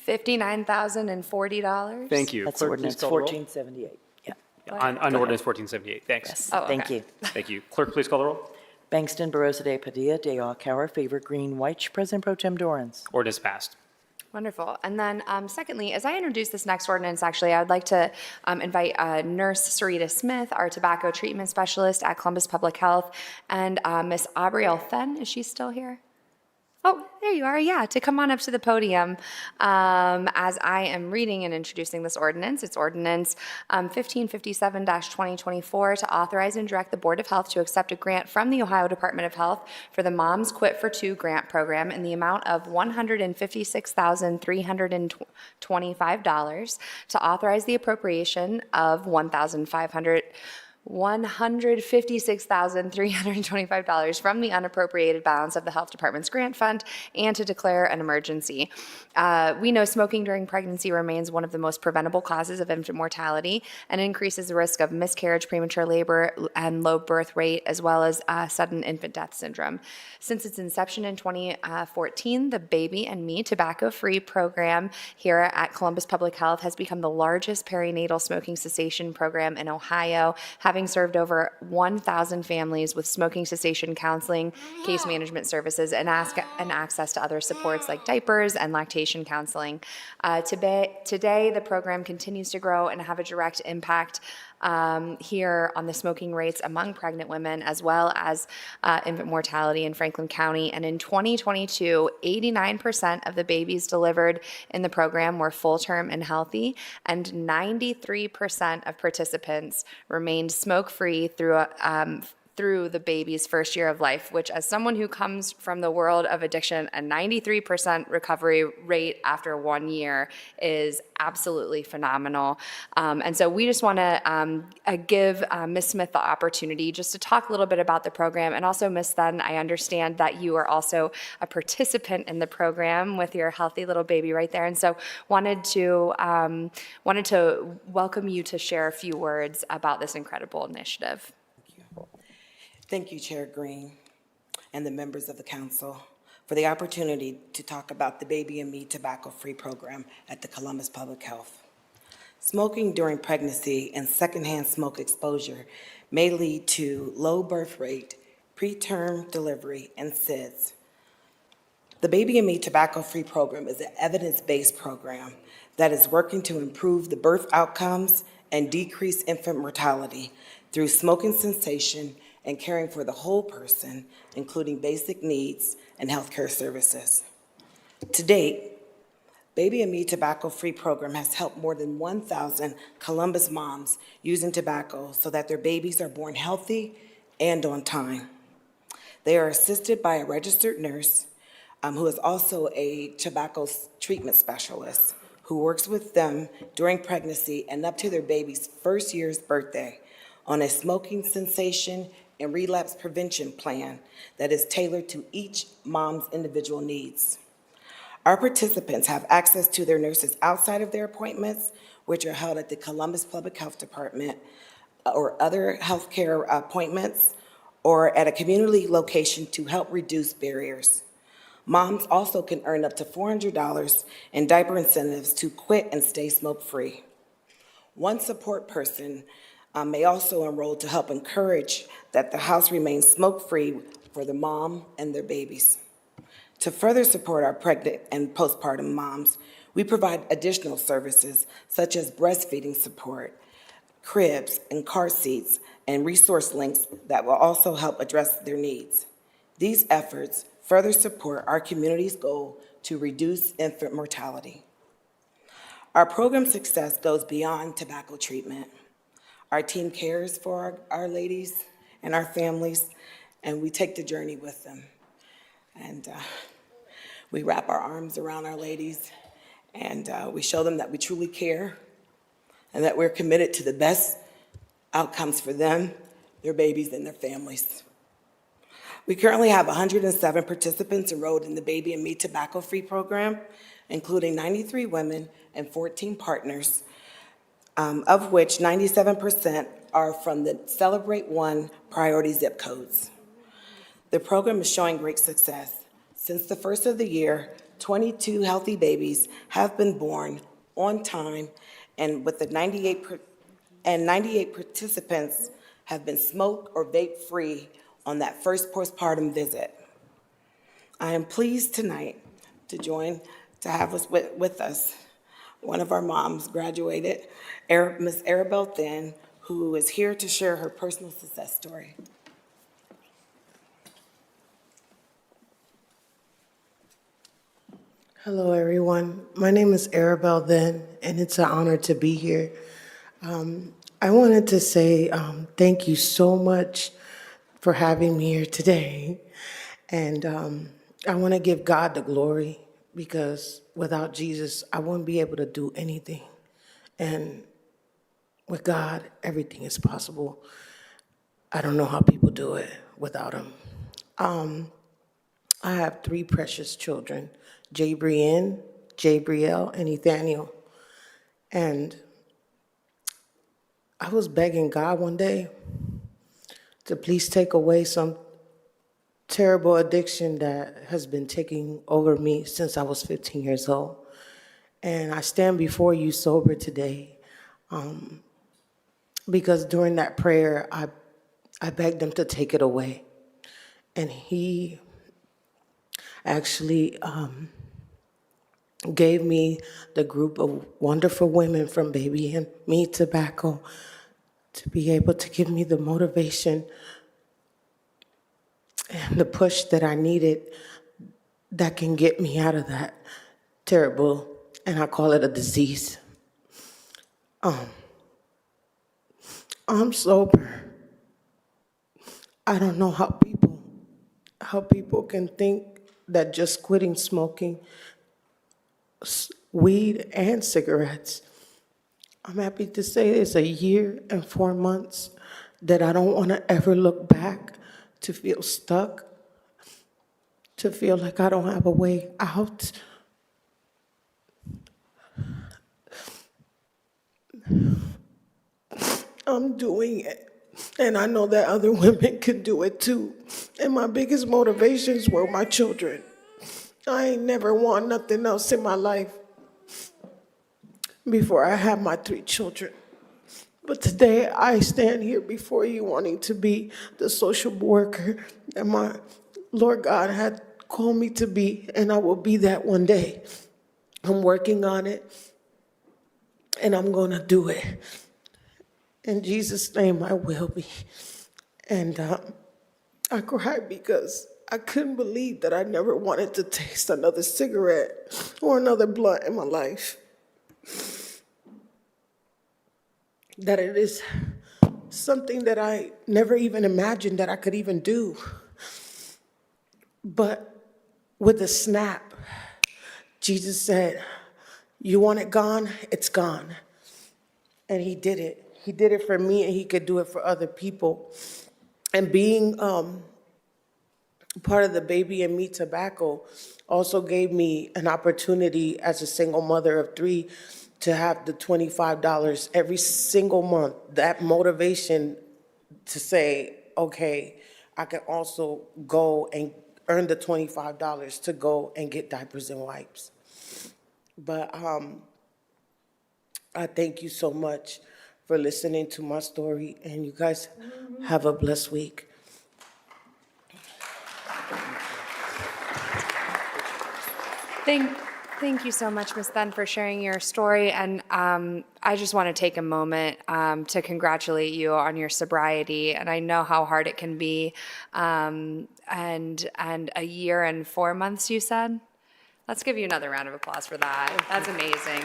S6: $59,040.
S1: Thank you.
S4: That's
S1: Clerk,
S4: ordinance
S1: please call the roll.
S4: 1478. Yeah.
S1: On ordinance 1478, thanks.
S4: Yes,
S6: Oh,
S4: thank
S6: okay.
S4: you.
S1: Thank you. Clerk, please call the roll.
S4: Bangston, Barosa de Padilla, de Alcauer, Favor, Green, White, President Pro Tem Dorans.
S1: Ordinance passed.
S6: Wonderful. And then secondly, as I introduce this next ordinance, actually, I would like to invite Nurse Sarita Smith, our tobacco treatment specialist at Columbus Public Health, and Miss Aubrielle Fenn. Is she still here? Oh, there you are, yeah, to come on up to the podium as I am reading and introducing this ordinance. It's ordinance 1557-2024 to authorize and direct the Board of Health to accept a grant from the Ohio Department of Health for the Moms Quit for Two grant program in the amount of $156,325 to authorize the appropriation of $156,325 from the unappropriated balance of the Health Department's grant fund and to declare an emergency. We know smoking during pregnancy remains one of the most preventable causes of infant mortality and increases the risk of miscarriage, premature labor, and low birth rate, as well as sudden infant death syndrome. Since its inception in 2014, the Baby and Me tobacco-free program here at Columbus Public Health has become the largest perinatal smoking cessation program in Ohio, having served over 1,000 families with smoking cessation counseling, case management services, and access to other supports like diapers and lactation counseling. Today, the program continues to grow and have a direct impact here on the smoking rates among pregnant women, as well as infant mortality in Franklin County. And in 2022, 89% of the babies delivered in the program were full-term and healthy, and 93% of participants remained smoke-free through the baby's first year of life, which, as someone who comes from the world of addiction, a 93% recovery rate after 1 year is absolutely phenomenal. And so we just want to give Ms. Smith the opportunity just to talk a little bit about the program. And also, Ms. Thun, I understand that you are also a participant in the program with your healthy little baby right there. And so wanted to welcome you to share a few words about this incredible initiative.
S7: Thank you, Chair Green, and the members of the council for the opportunity to talk about the Baby and Me tobacco-free program at the Columbus Public Health. Smoking during pregnancy and secondhand smoke exposure may lead to low birth rate, preterm delivery, and SIDS. The Baby and Me tobacco-free program is an evidence-based program that is working to improve the birth outcomes and decrease infant mortality through smoking cessation and caring for the whole person, including basic needs and healthcare services. To date, Baby and Me tobacco-free program has helped more than 1,000 Columbus moms using tobacco so that their babies are born healthy and on time. They are assisted by a registered nurse who is also a tobacco treatment specialist who works with them during pregnancy and up to their baby's first year's birthday on a smoking cessation and relapse prevention plan that is tailored to each mom's individual needs. Our participants have access to their nurses outside of their appointments, which are held at the Columbus Public Health Department or other healthcare appointments, or at a community location to help reduce barriers. Moms also can earn up to $400 in diaper incentives to quit and stay smoke-free. One support person may also enroll to help encourage that the house remains smoke-free for the mom and their babies. To further support our pregnant and postpartum moms, we provide additional services such as breastfeeding support, cribs and car seats, and resource links that will also help address their needs. These efforts further support our community's goal to reduce infant mortality. Our program success goes beyond tobacco treatment. Our team cares for our ladies and our families, and we take the journey with them. And we wrap our arms around our ladies, and we show them that we truly care and that we're committed to the best outcomes for them, their babies, and their families. We currently have 107 participants enrolled in the Baby and Me tobacco-free program, including 93 women and 14 partners, of which 97% are from the Celebrate One priority zip codes. The program is showing great success. Since the first of the year, 22 healthy babies have been born on time, and with the 98 participants have been smoke or vape-free on that first postpartum visit. I am pleased tonight to join to have us with us. One of our moms graduated, Miss Arabelle Thin, who is here to share her personal success story.
S9: Hello, everyone. My name is Arabelle Then, and it's an honor to be here. I wanted to say thank you so much for having me here today. And I want to give God the glory because without Jesus, I wouldn't be able to do anything. And with God, everything is possible. I don't know how people do it without Him. I have 3 precious children, Jabrienne, Jabriel, and Ethaniel. And I was begging God one day to please take away some terrible addiction that has been taking over me since I was 15 years old. And I stand before you sober today because during that prayer, I begged him to take it away. And he actually gave me the group of wonderful women from Baby and Me Tobacco to be able to give me the motivation and the push that I needed that can get me out of that terrible, and I call it a disease. I'm sober. I don't know how people can think that just quitting smoking weed and cigarettes. I'm happy to say it's a year and 4 months that I don't want to ever look back, to feel stuck, to feel like I don't have a way out. I'm doing it, and I know that other women can do it too. And my biggest motivations were my children. I ain't never want nothing else in my life before I had my 3 children. But today I stand here before you wanting to be the social worker that my Lord God had called me to be, and I will be that one day. I'm working on it, and I'm going to do it. In Jesus' name, I will be. And I cried because I couldn't believe that I never wanted to taste another cigarette or another blunt in my life. That it is something that I never even imagined that I could even do. But with a snap, Jesus said, "You want it gone? It's gone." And he did it. He did it for me, and he could do it for other people. And being part of the Baby and Me Tobacco also gave me an opportunity as a single mother of 3 to have the $25 every single month. That motivation to say, okay, I can also go and earn the $25 to go and get diapers and wipes. But I thank you so much for listening to my story, and you guys have a blessed week.
S6: Thank you so much, Ms. Then, for sharing your story. And I just want to take a moment to congratulate you on your sobriety. And I know how hard it can be. And a year and 4 months, you said? Let's give you another round of applause for that. That's amazing.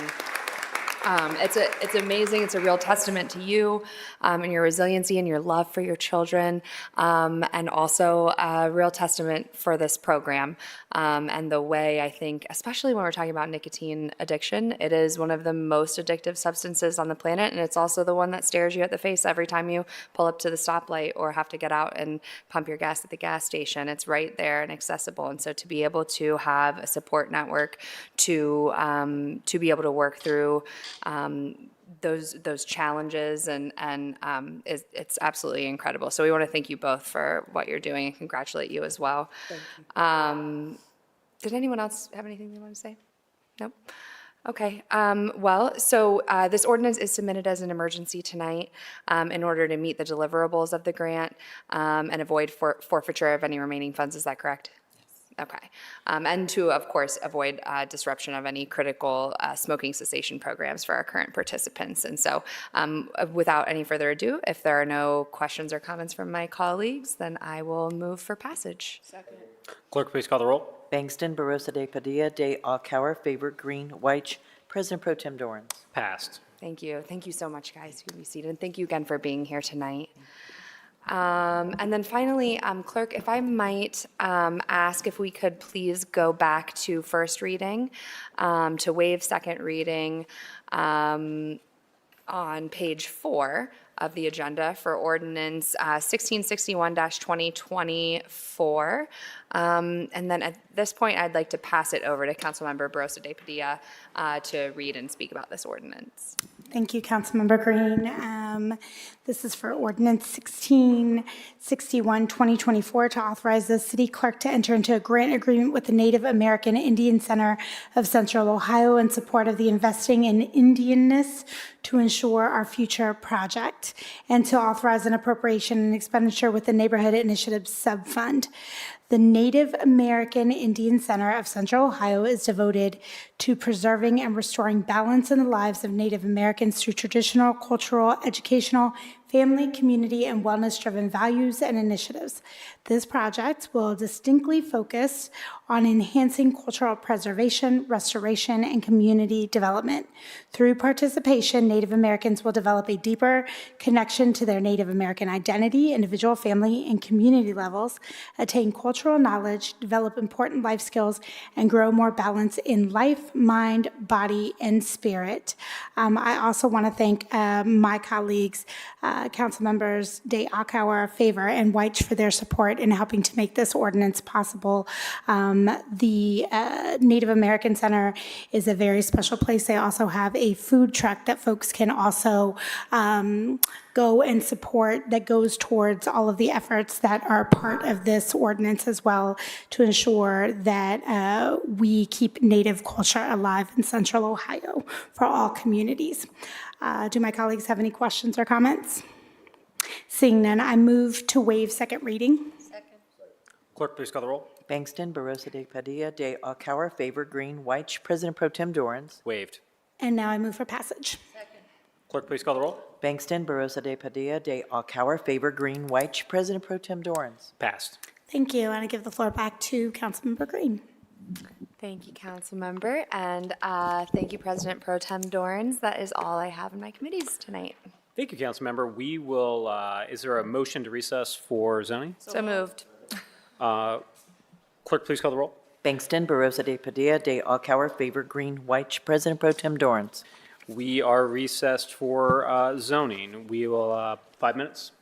S6: It's amazing. It's a real testament to you and your resiliency and your love for your children, and also a real testament for this program and the way I think, especially when we're talking about nicotine addiction, it is one of the most addictive substances on the planet, and it's also the one that stares you at the face every time you pull up to the stoplight or have to get out and pump your gas at the gas station. It's right there and accessible, and so to be able to have a support network to be able to work through those challenges and it's absolutely incredible. So we want to thank you both for what you're doing and congratulate you as well.
S9: Thank you.
S6: Did anyone else have anything they want to say? Nope. Okay. Well, so this ordinance is submitted as an emergency tonight in order to meet the deliverables of the grant and avoid forfeiture of any remaining funds. Is that correct? Okay. And to, of course, avoid disruption of any critical smoking cessation programs for our current participants. And so without any further ado, if there are no questions or comments from my colleagues, then I will move for passage.
S11: Second.
S1: Clerk, please call the roll.
S4: Bangston, Barosa de Padilla, de Alcauer, Favor, Green, White. President Pro Tem Dorans.
S1: Passed.
S6: Thank you. Thank you so much, guys. You can be seated. And thank you again for being here tonight. And then finally, Clerk, if I might ask if we could please go back to first reading, to waive second reading on page 4 of the agenda for ordinance 1661-2024. And then at this point, I'd like to pass it over to Councilmember Barosa de Padilla to read and speak about this ordinance.
S13: Thank you, Councilmember Green. This is for ordinance 1661-2024 to authorize the city clerk to enter into a grant agreement with the Native American Indian Center of Central Ohio in support of the Investing in Indianness to ensure our future project, and to authorize an appropriation and expenditure with the Neighborhood Initiatives Subfund. The Native American Indian Center of Central Ohio is devoted to preserving and restoring balance in the lives of Native Americans through traditional, cultural, educational, family, community, and wellness-driven values and initiatives. This project will distinctly focus on enhancing cultural preservation, restoration, and community development. Through participation, Native Americans will develop a deeper connection to their Native American identity, individual, family, and community levels, attain cultural knowledge, develop important life skills, and grow more balance in life, mind, body, and spirit. I also want to thank my colleagues, Council Members De Alcauer, Favor, and White for their support in helping to make this ordinance possible. The Native American Center is a very special place. They also have a food truck that folks can also go and support, that goes towards all of the efforts that are part of this ordinance as well, to ensure that we keep Native culture alive in Central Ohio for all communities. Do my colleagues have any questions or comments? Seeing none, I move to waive second reading.
S1: Clerk, please call the roll.
S4: Bangston, Barosa de Padilla, de Alcauer, Favor, Green, White. President Pro Tem Dorans.
S1: Waived.
S13: And now I move for passage.
S1: Clerk, please call the roll.
S4: Bangston, Barosa de Padilla, de Alcauer, Favor, Green, White. President Pro Tem Dorans.
S1: Passed.
S13: Thank you, and I give the floor back to Councilmember Green.
S6: Thank you, Councilmember, and thank you, President Pro Tem Dorans. That is all I have in my committees tonight.
S1: Thank you, Councilmember. We will, is there a motion to recess for zoning?
S6: So moved.
S1: Clerk, please call the roll.
S4: Bangston, Barosa de Padilla, de Alcauer, Favor, Green, White. President Pro Tem Dorans.
S1: We are recessed for zoning. We will, 5 minutes.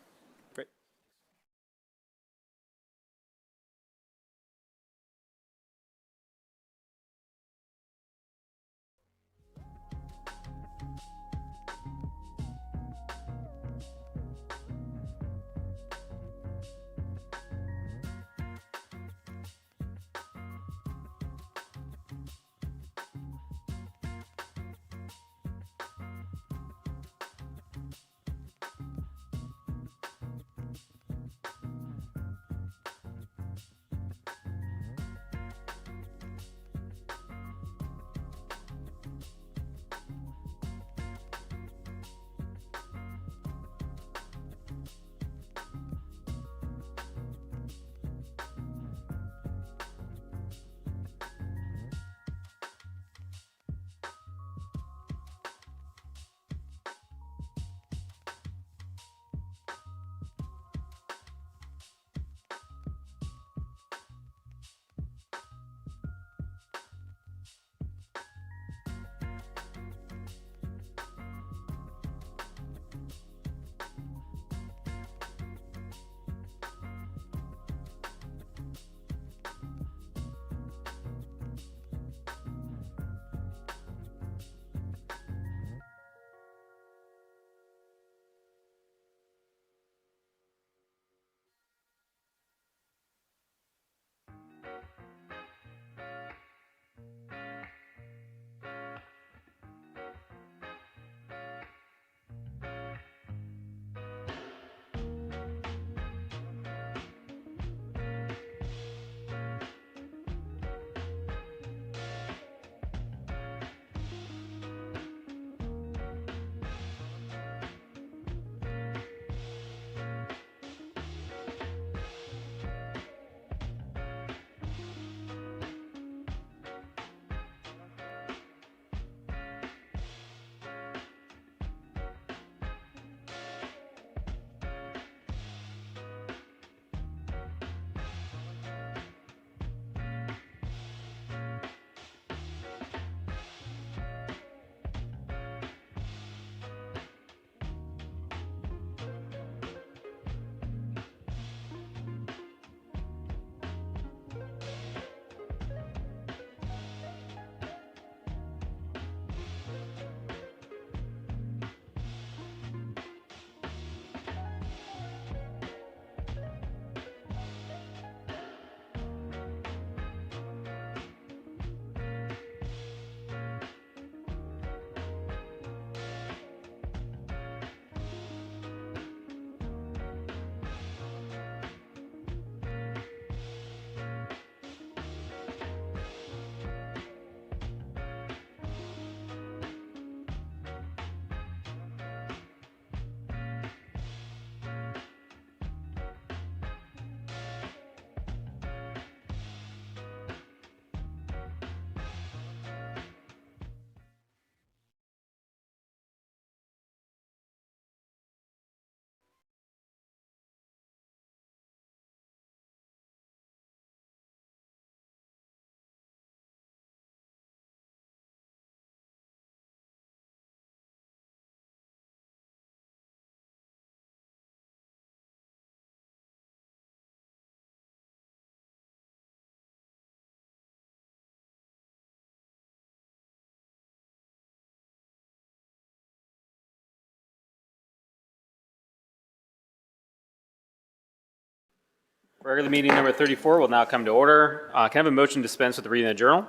S1: Regular meeting number 34 will now come to order. Can I have a motion to dispense with the reading of the journal?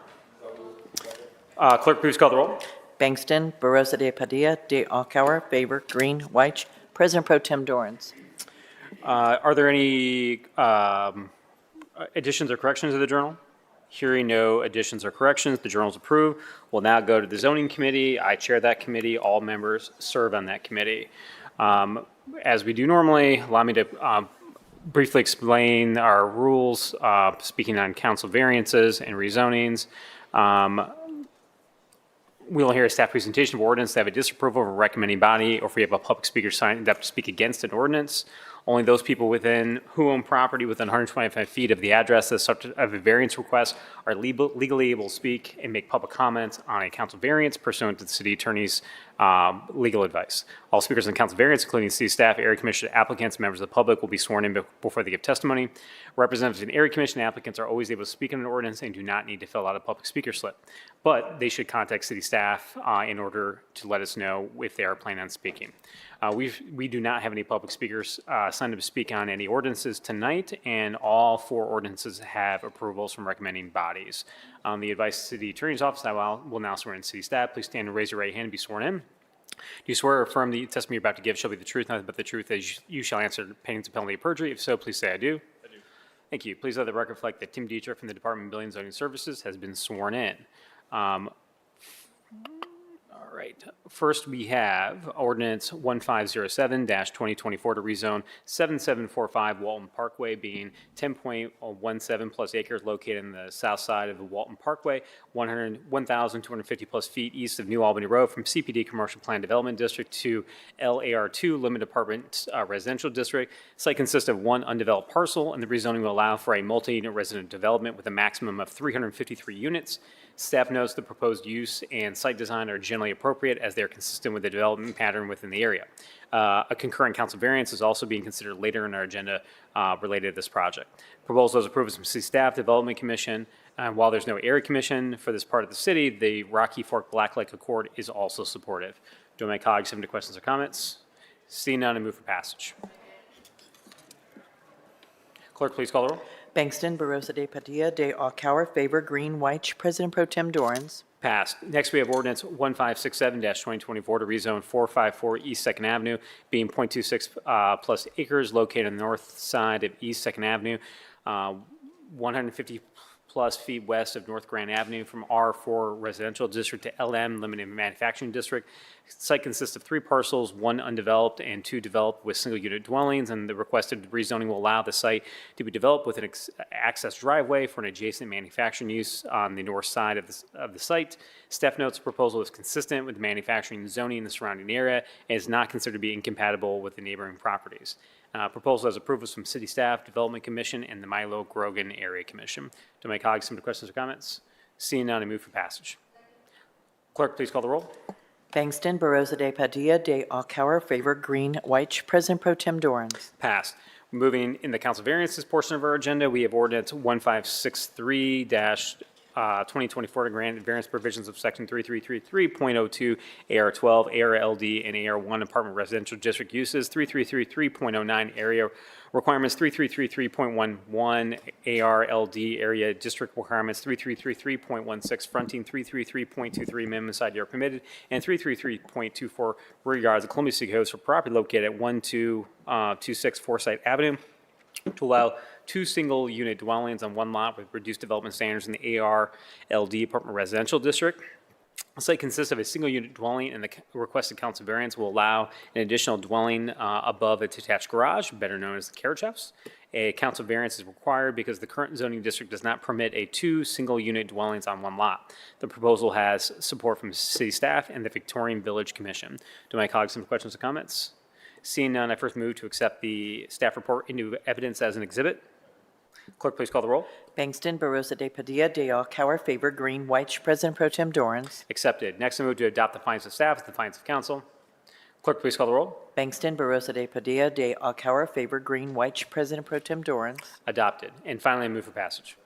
S1: Clerk, please call the roll.
S4: Bangston, Barosa de Padilla, de Alcauer, Favor, Green, White. President Pro Tem Dorans.
S1: Are there any additions or corrections to the journal? Hearing no additions or corrections, the journal is approved. We'll now go to the zoning committee. I chair that committee. All members serve on that committee. As we do normally, allow me to briefly explain our rules, speaking on council variances and rezonings. We will hear a staff presentation of ordinance that have a disapproval of a recommending body, or if we have a public speaker signed up to speak against an ordinance. Only those people who own property within 125 feet of the address that's subject of a variance request are legally able to speak and make public comments on a council variance pursuant to the city attorney's legal advice. All speakers on council variance, including city staff, area commission, applicants, members of the public, will be sworn in before they give testimony. Representatives of the area commission applicants are always able to speak on an ordinance and do not need to fill out a public speaker slip. But they should contact city staff in order to let us know if they are planning on speaking. We do not have any public speakers signed up to speak on any ordinances tonight, and all 4 ordinances have approvals from recommending bodies. On the advice of the city attorney's office, I will now swear in city staff. Please stand and raise your right hand and be sworn in. Do you swear or affirm the testimony you're about to give shall be the truth, nothing but the truth, as you shall answer pains and penalty of perjury? If so, please say I do. I do. Thank you. Please let the record reflect that Tim Dietrich from the Department of Building and Zoning Services has been sworn in. All right. First, we have ordinance 1507-2024 to rezone 7745 Walton Parkway, being 10.17 plus acres located in the south side of the Walton Parkway, 1,250 plus feet east of New Albany Road, from CPD Commercial Plan Development District to LAR2 Limited Apartment Residential District. Site consists of 1 undeveloped parcel, and the rezoning will allow for a multi-unit resident development with a maximum of 353 units. Staff notes the proposed use and site design are generally appropriate as they are consistent with the development pattern within the area. A concurrent council variance is also being considered later in our agenda related to this project. Proposal is approved from city staff, development commission. While there's no area commission for this part of the city, the Rocky Fork Black Lake Accord is also supportive. Do my colleagues have any questions or comments? Seeing none, I move for passage. Clerk, please call the roll.
S4: Bangston, Barosa de Padilla, de Alcauer, Favor, Green, White. President Pro Tem Dorans.
S1: Passed. Next, we have ordinance 1567-2024 to rezone 454 East 2nd Avenue, being 0.26 plus acres located on the north side of East 2nd Avenue, 150 plus feet west of North Grand Avenue, from R4 Residential District to LM Limited Manufacturing District. Site consists of 3 parcels, 1 undeveloped and 2 developed with single-unit dwellings, and the requested rezoning will allow the site to be developed with an access driveway for an adjacent manufacturing use on the north side of the site. Staff notes the proposal is consistent with manufacturing zoning in the surrounding area and is not considered to be incompatible with the neighboring properties. Proposal has approvals from City Staff, Development Commission, and the Milo Grogan Area Commission. Do my colleagues have any questions or comments? Seeing none, I move for passage. Clerk, please call the roll.
S4: Bangston, Barosa de Padilla, de Alcauer, Favor, Green, White. President Pro Tem Dorans.
S1: Passed. Moving in the council variances portion of our agenda, we have ordinance 1563-2024 to grant variance provisions of section 3333.02 AR12, ARLD, and AR1 apartment residential district uses, 3333.09 area requirements, 3333.11 ARLD area district requirements, 3333.16 fronting, 3333.23 minimum side yard permitted, and 333.24 rear yards of Columbia City Codes for property located at 1226 Forsyth Avenue, to allow 2 single-unit dwellings on 1 lot with reduced development standards in the ARLD apartment residential district. The site consists of a single-unit dwelling, and the requested council variance will allow an additional dwelling above a detached garage, better known as the carriage house. A council variance is required because the current zoning district does not permit 2 single-unit dwellings on 1 lot. The proposal has support from city staff and the Victorian Village Commission. Do my colleagues have questions or comments? Seeing none, I first move to accept the staff report into evidence as an exhibit. Clerk, please call the roll.
S4: Bangston, Barosa de Padilla, de Alcauer, Favor, Green, White. President Pro Tem Dorans.
S1: Accepted. Next, I move to adopt the findings of staff as the findings of council. Clerk, please call the roll.
S4: Bangston, Barosa de Padilla, de Alcauer, Favor, Green, White. President Pro Tem Dorans.
S1: Adopted. And finally, I move for passage.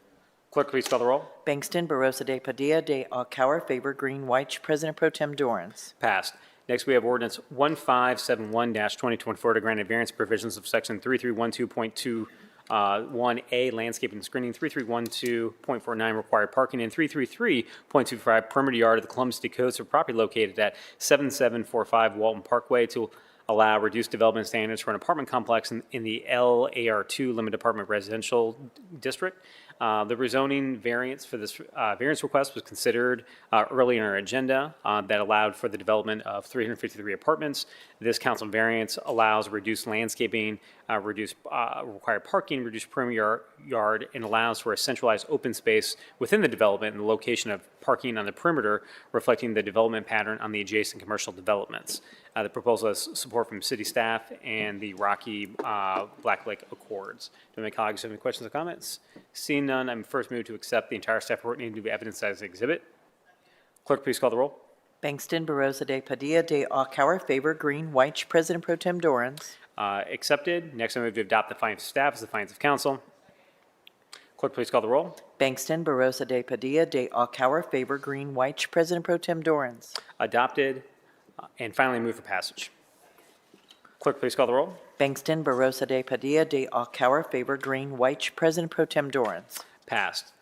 S1: Clerk, please call the roll.
S4: Bangston, Barosa de Padilla, de Alcauer, Favor, Green, White. President Pro Tem Dorans.
S1: Passed. Next, we have ordinance 1571-2024 to grant a variance provisions of section 3312.2 1A, landscaping and screening, 3312.49, required parking, and 333.25, perimeter yard of the Columbus City Codes for property located at 7745 Walton Parkway to allow reduced development standards for an apartment complex in the LAR2 Limited Apartment Residential District. The rezoning variance for this variance request was considered early in our agenda that allowed for the development of 353 apartments. This council variance allows reduced landscaping, reduced required parking, reduced perimeter yard, and allows for a centralized open space within the development and the location of parking on the perimeter, reflecting the development pattern on the adjacent commercial developments. The proposal has support from city staff and the Rocky Black Lake Accords. Do my colleagues have any questions or comments? Seeing none, I'm first moved to accept the entire staff report needing to be evidenced as an exhibit. Clerk, please call the roll.
S4: Bangston, Barosa de Padilla, de Alcauer, Favor, Green, White, President Pro Tem Dorans.
S1: Accepted. Next, I move to adopt the findings of staff as the findings of council. Clerk, please call the roll.
S4: Bangston, Barosa de Padilla, de Alcauer, Favor, Green, White, President Pro Tem Dorans.
S1: Adopted. And finally, move for passage. Clerk, please call the roll.
S4: Bangston, Barosa de Padilla, de Alcauer, Favor, Green, White, President Pro Tem Dorans.
S1: Passed.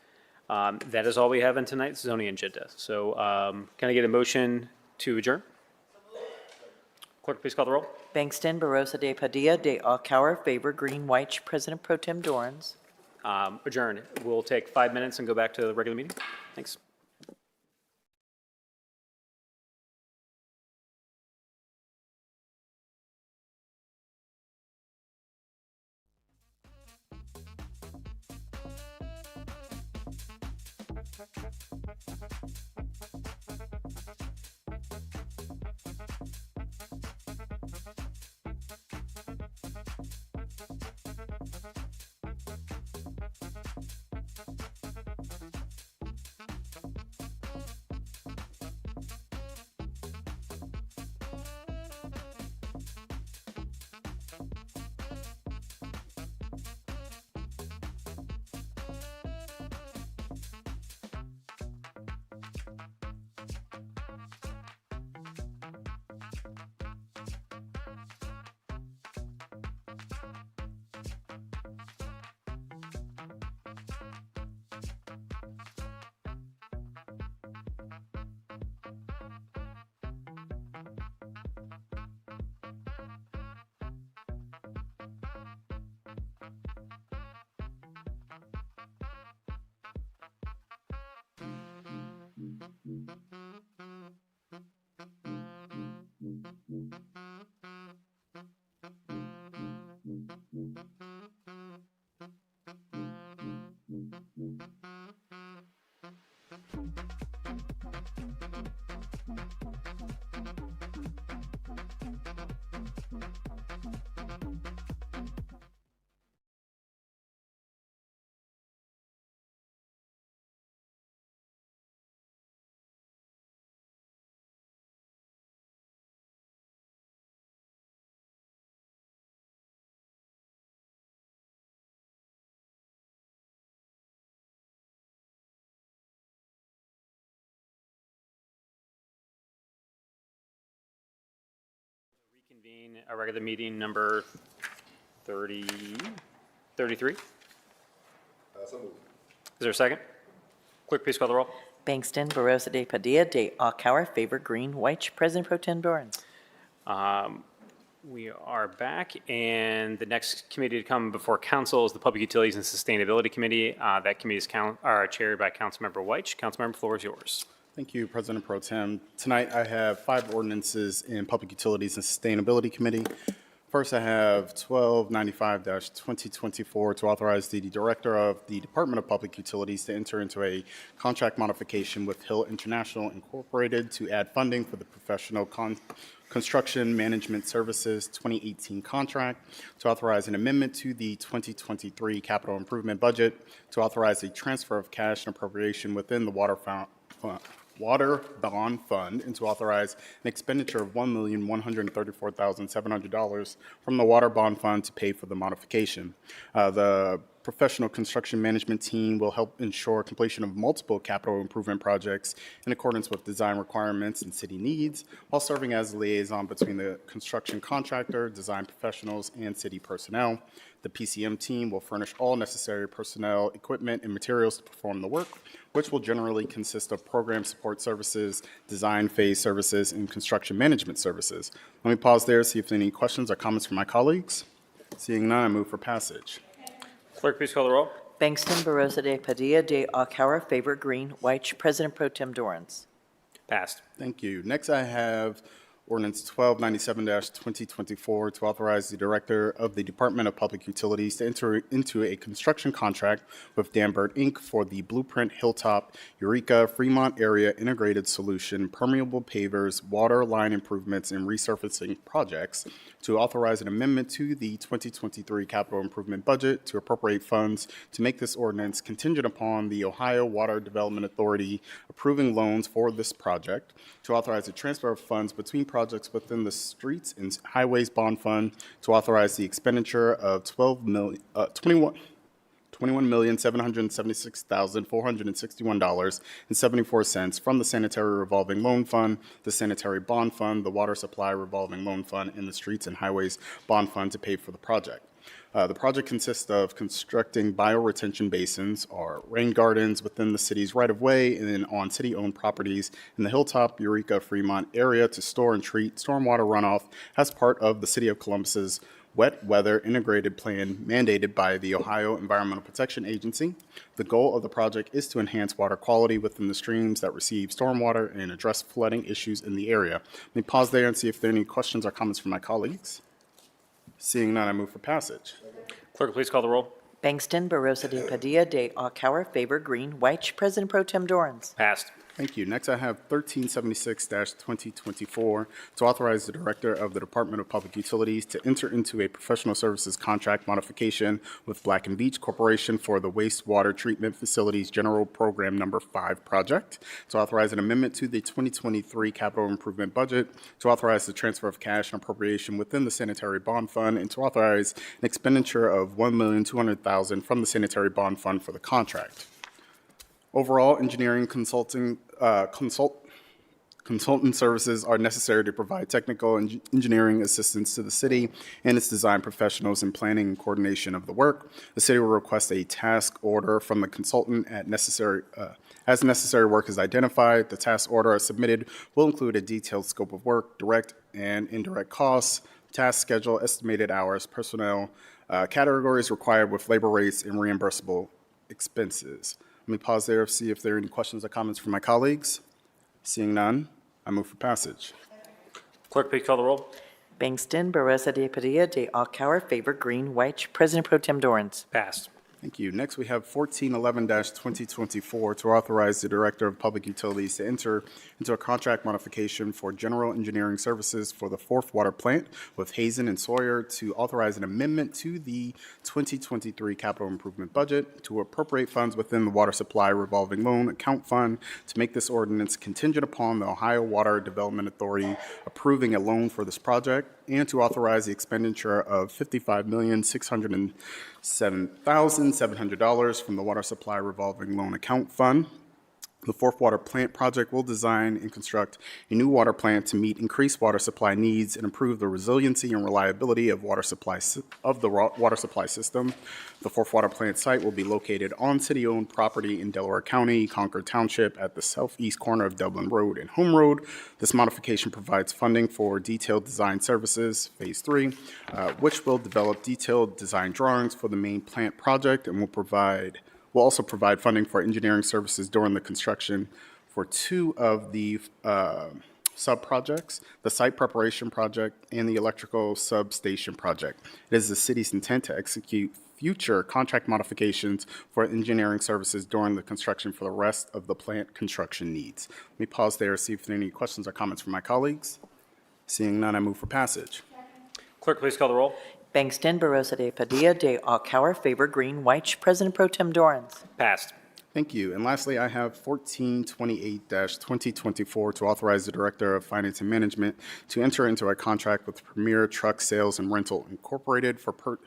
S1: That is all we have on tonight's zoning agenda. So can I get a motion to adjourn? Clerk, please call the roll.
S4: Bangston, Barosa de Padilla, de Alcauer, Favor, Green, White, President Pro Tem Dorans.
S1: Adjourned. We'll take 5 minutes and go back to the regular meeting. Thanks. Reconvene our regular meeting number 33. Is there a second? Clerk, please call the roll.
S4: Bangston, Barosa de Padilla, de Alcauer, Favor, Green, White, President Pro Tem Dorans.
S1: We are back, and the next committee to come before council is the Public Utilities and Sustainability Committee. That committee is chaired by Councilmember White. Councilmember, the floor is yours.
S10: Thank you, President Pro Tem. Tonight I have 5 ordinances in Public Utilities and Sustainability Committee. First, I have 1295-2024 to authorize the Director of the Department of Public Utilities to enter into a contract modification with Hill International Incorporated to add funding for the Professional Construction Management Services 2018 contract, to authorize an amendment to the 2023 capital improvement budget, to authorize a transfer of cash and appropriation within the water Water Bond Fund and to authorize an expenditure of $1,134,700 from the Water Bond Fund to pay for the modification. The professional construction management team will help ensure completion of multiple capital improvement projects in accordance with design requirements and city needs, while serving as a liaison between the construction contractor, design professionals, and city personnel. The PCM team will furnish all necessary personnel, equipment, and materials to perform the work, which will generally consist of program support services, design phase services, and construction management services. Let me pause there, see if there are any questions or comments from my colleagues. Seeing none, I move for passage.
S1: Clerk, please call the roll.
S4: Bangston, Barosa de Padilla, de Alcala, Favor Green, White, President Pro Tem Dorans.
S1: Passed.
S10: Thank you. Next, I have Ordinance 1297-2024 to authorize the Director of the Department of Public Utilities to enter into a construction contract with Danbird, Inc. for the Blueprint Hilltop, Eureka, Fremont Area Integrated Solution, Permeable Pavers, Water Line Improvements, and Resurfacing Projects, to authorize an amendment to the 2023 capital improvement budget to appropriate funds to make this ordinance contingent upon the Ohio Water Development Authority approving loans for this project, to authorize the transfer of funds between projects within the Streets and Highways Bond Fund, to authorize the expenditure of $21,776,461.74 from the Sanitary Revolving Loan Fund, the Sanitary Bond Fund, the Water Supply Revolving Loan Fund, and the Streets and Highways Bond Fund to pay for the project. The project consists of constructing bioretention basins or rain gardens within the city's right-of-way and then on city-owned properties in the Hilltop, Eureka, Fremont area to store and treat stormwater runoff as part of the City of Columbus's wet weather integrated plan mandated by the Ohio Environmental Protection Agency. The goal of the project is to enhance water quality within the streams that receive stormwater and address flooding issues in the area. Let me pause there and see if there are any questions or comments from my colleagues. Seeing none, I move for passage.
S1: Clerk, please call the roll.
S4: Bangston, Barosa de Padilla, de Alcala, Favor Green, White, President Pro Tem Dorans.
S1: Passed.
S10: Thank you. Next, I have 1376-2024 to authorize the Director of the Department of Public Utilities to enter into a professional services contract modification with Black & Beach Corporation for the Wastewater Treatment Facilities General Program Number 5 project, to authorize an amendment to the 2023 capital improvement budget, to authorize the transfer of cash and appropriation within the Sanitary Bond Fund, and to authorize an expenditure of $1,200,000 from the Sanitary Bond Fund for the contract. Overall, engineering consultant services are necessary to provide technical engineering assistance to the city and its design professionals in planning and coordination of the work. The city will request a task order from the consultant as necessary work is identified. The task order as submitted will include a detailed scope of work, direct and indirect costs, task schedule, estimated hours, personnel, categories required with labor rates, and reimbursable expenses. Let me pause there and see if there are any questions or comments from my colleagues. Seeing none, I move for passage.
S1: Clerk, please call the roll.
S4: Bangston, Barosa de Padilla, de Alcala, Favor Green, White, President Pro Tem Dorans.
S1: Passed.
S10: Thank you. Next, we have 1411-2024 to authorize the Director of Public Utilities to enter into a contract modification for general engineering services for the fourth water plant with Hazen and Sawyer, to authorize an amendment to the 2023 capital improvement budget, to appropriate funds within the Water Supply Revolving Loan Account Fund, to make this ordinance contingent upon the Ohio Water Development Authority approving a loan for this project, and to authorize the expenditure of $55,607,700 from the Water Supply Revolving Loan Account Fund. The fourth water plant project will design and construct a new water plant to meet increased water supply needs and improve the resiliency and reliability of the water supply system. The fourth water plant site will be located on city-owned property in Delaware County, Concord Township, at the southeast corner of Dublin Road and Home Road. This modification provides funding for detailed design services, Phase 3, which will develop detailed design drawings for the main plant project and will also provide funding for engineering services during the construction for two of the sub-projects, the site preparation project and the electrical substation project. It is the city's intent to execute future contract modifications for engineering services during the construction for the rest of the plant construction needs. Let me pause there, see if there are any questions or comments from my colleagues. Seeing none, I move for passage.
S1: Clerk, please call the roll.
S4: Bangston, Barosa de Padilla, de Alcala, Favor Green, White, President Pro Tem Dorans.
S1: Passed.
S10: Thank you. And lastly, I have 1428-2024 to authorize the Director of Finance and Management to enter into a contract with Premier Truck Sales and Rental Incorporated for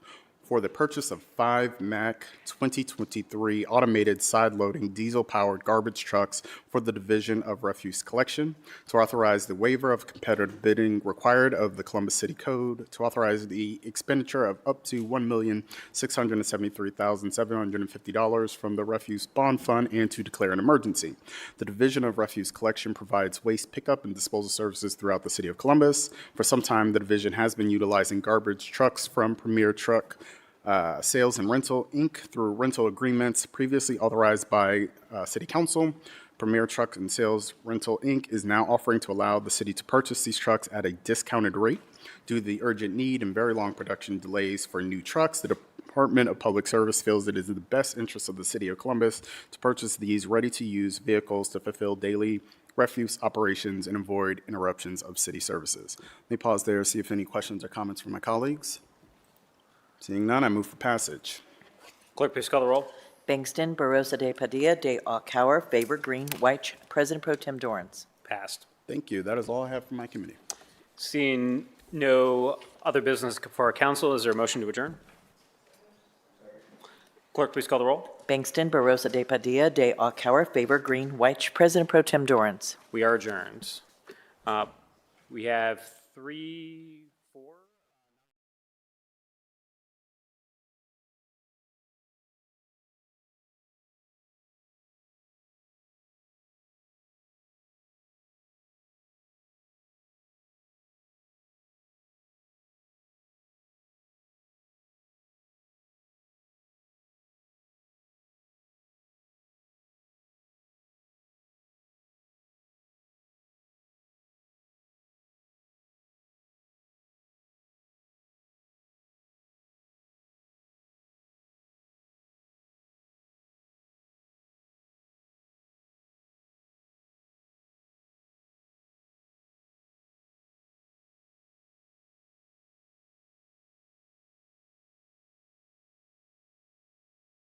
S10: the purchase of 5 Mack 2023 automated side-loading diesel-powered garbage trucks for the Division of Refuse Collection, to authorize the waiver of competitive bidding required of the Columbus City Code, to authorize the expenditure of up to $1,673,750 from the Refuse Bond Fund, and to declare an emergency. The Division of Refuse Collection provides waste pickup and disposal services throughout the city of Columbus. For some time, the division has been utilizing garbage trucks from Premier Truck Sales and Rental, Inc. through rental agreements previously authorized by City Council. Premier Truck and Sales Rental, Inc. is now offering to allow the city to purchase these trucks at a discounted rate. Due to the urgent need and very long production delays for new trucks, the Department of Public Service feels it is in the best interest of the city of Columbus to purchase these ready-to-use vehicles to fulfill daily refuse operations and avoid interruptions of city services. Let me pause there, see if any questions or comments from my colleagues. Seeing none, I move for passage.
S1: Clerk, please call the roll.
S4: Bangston, Barosa de Padilla, de Alcauer, Favor Green, White, President Pro Tem Dorans.
S1: Passed.
S10: Thank you. That is all I have for my committee.
S1: Seeing no other business for our council, is there a motion to adjourn? Clerk, please call the roll.
S4: Bangston, Barosa de Padilla, de Alcauer, Favor Green, White, President Pro Tem Dorans.
S1: We are adjourned. We have 3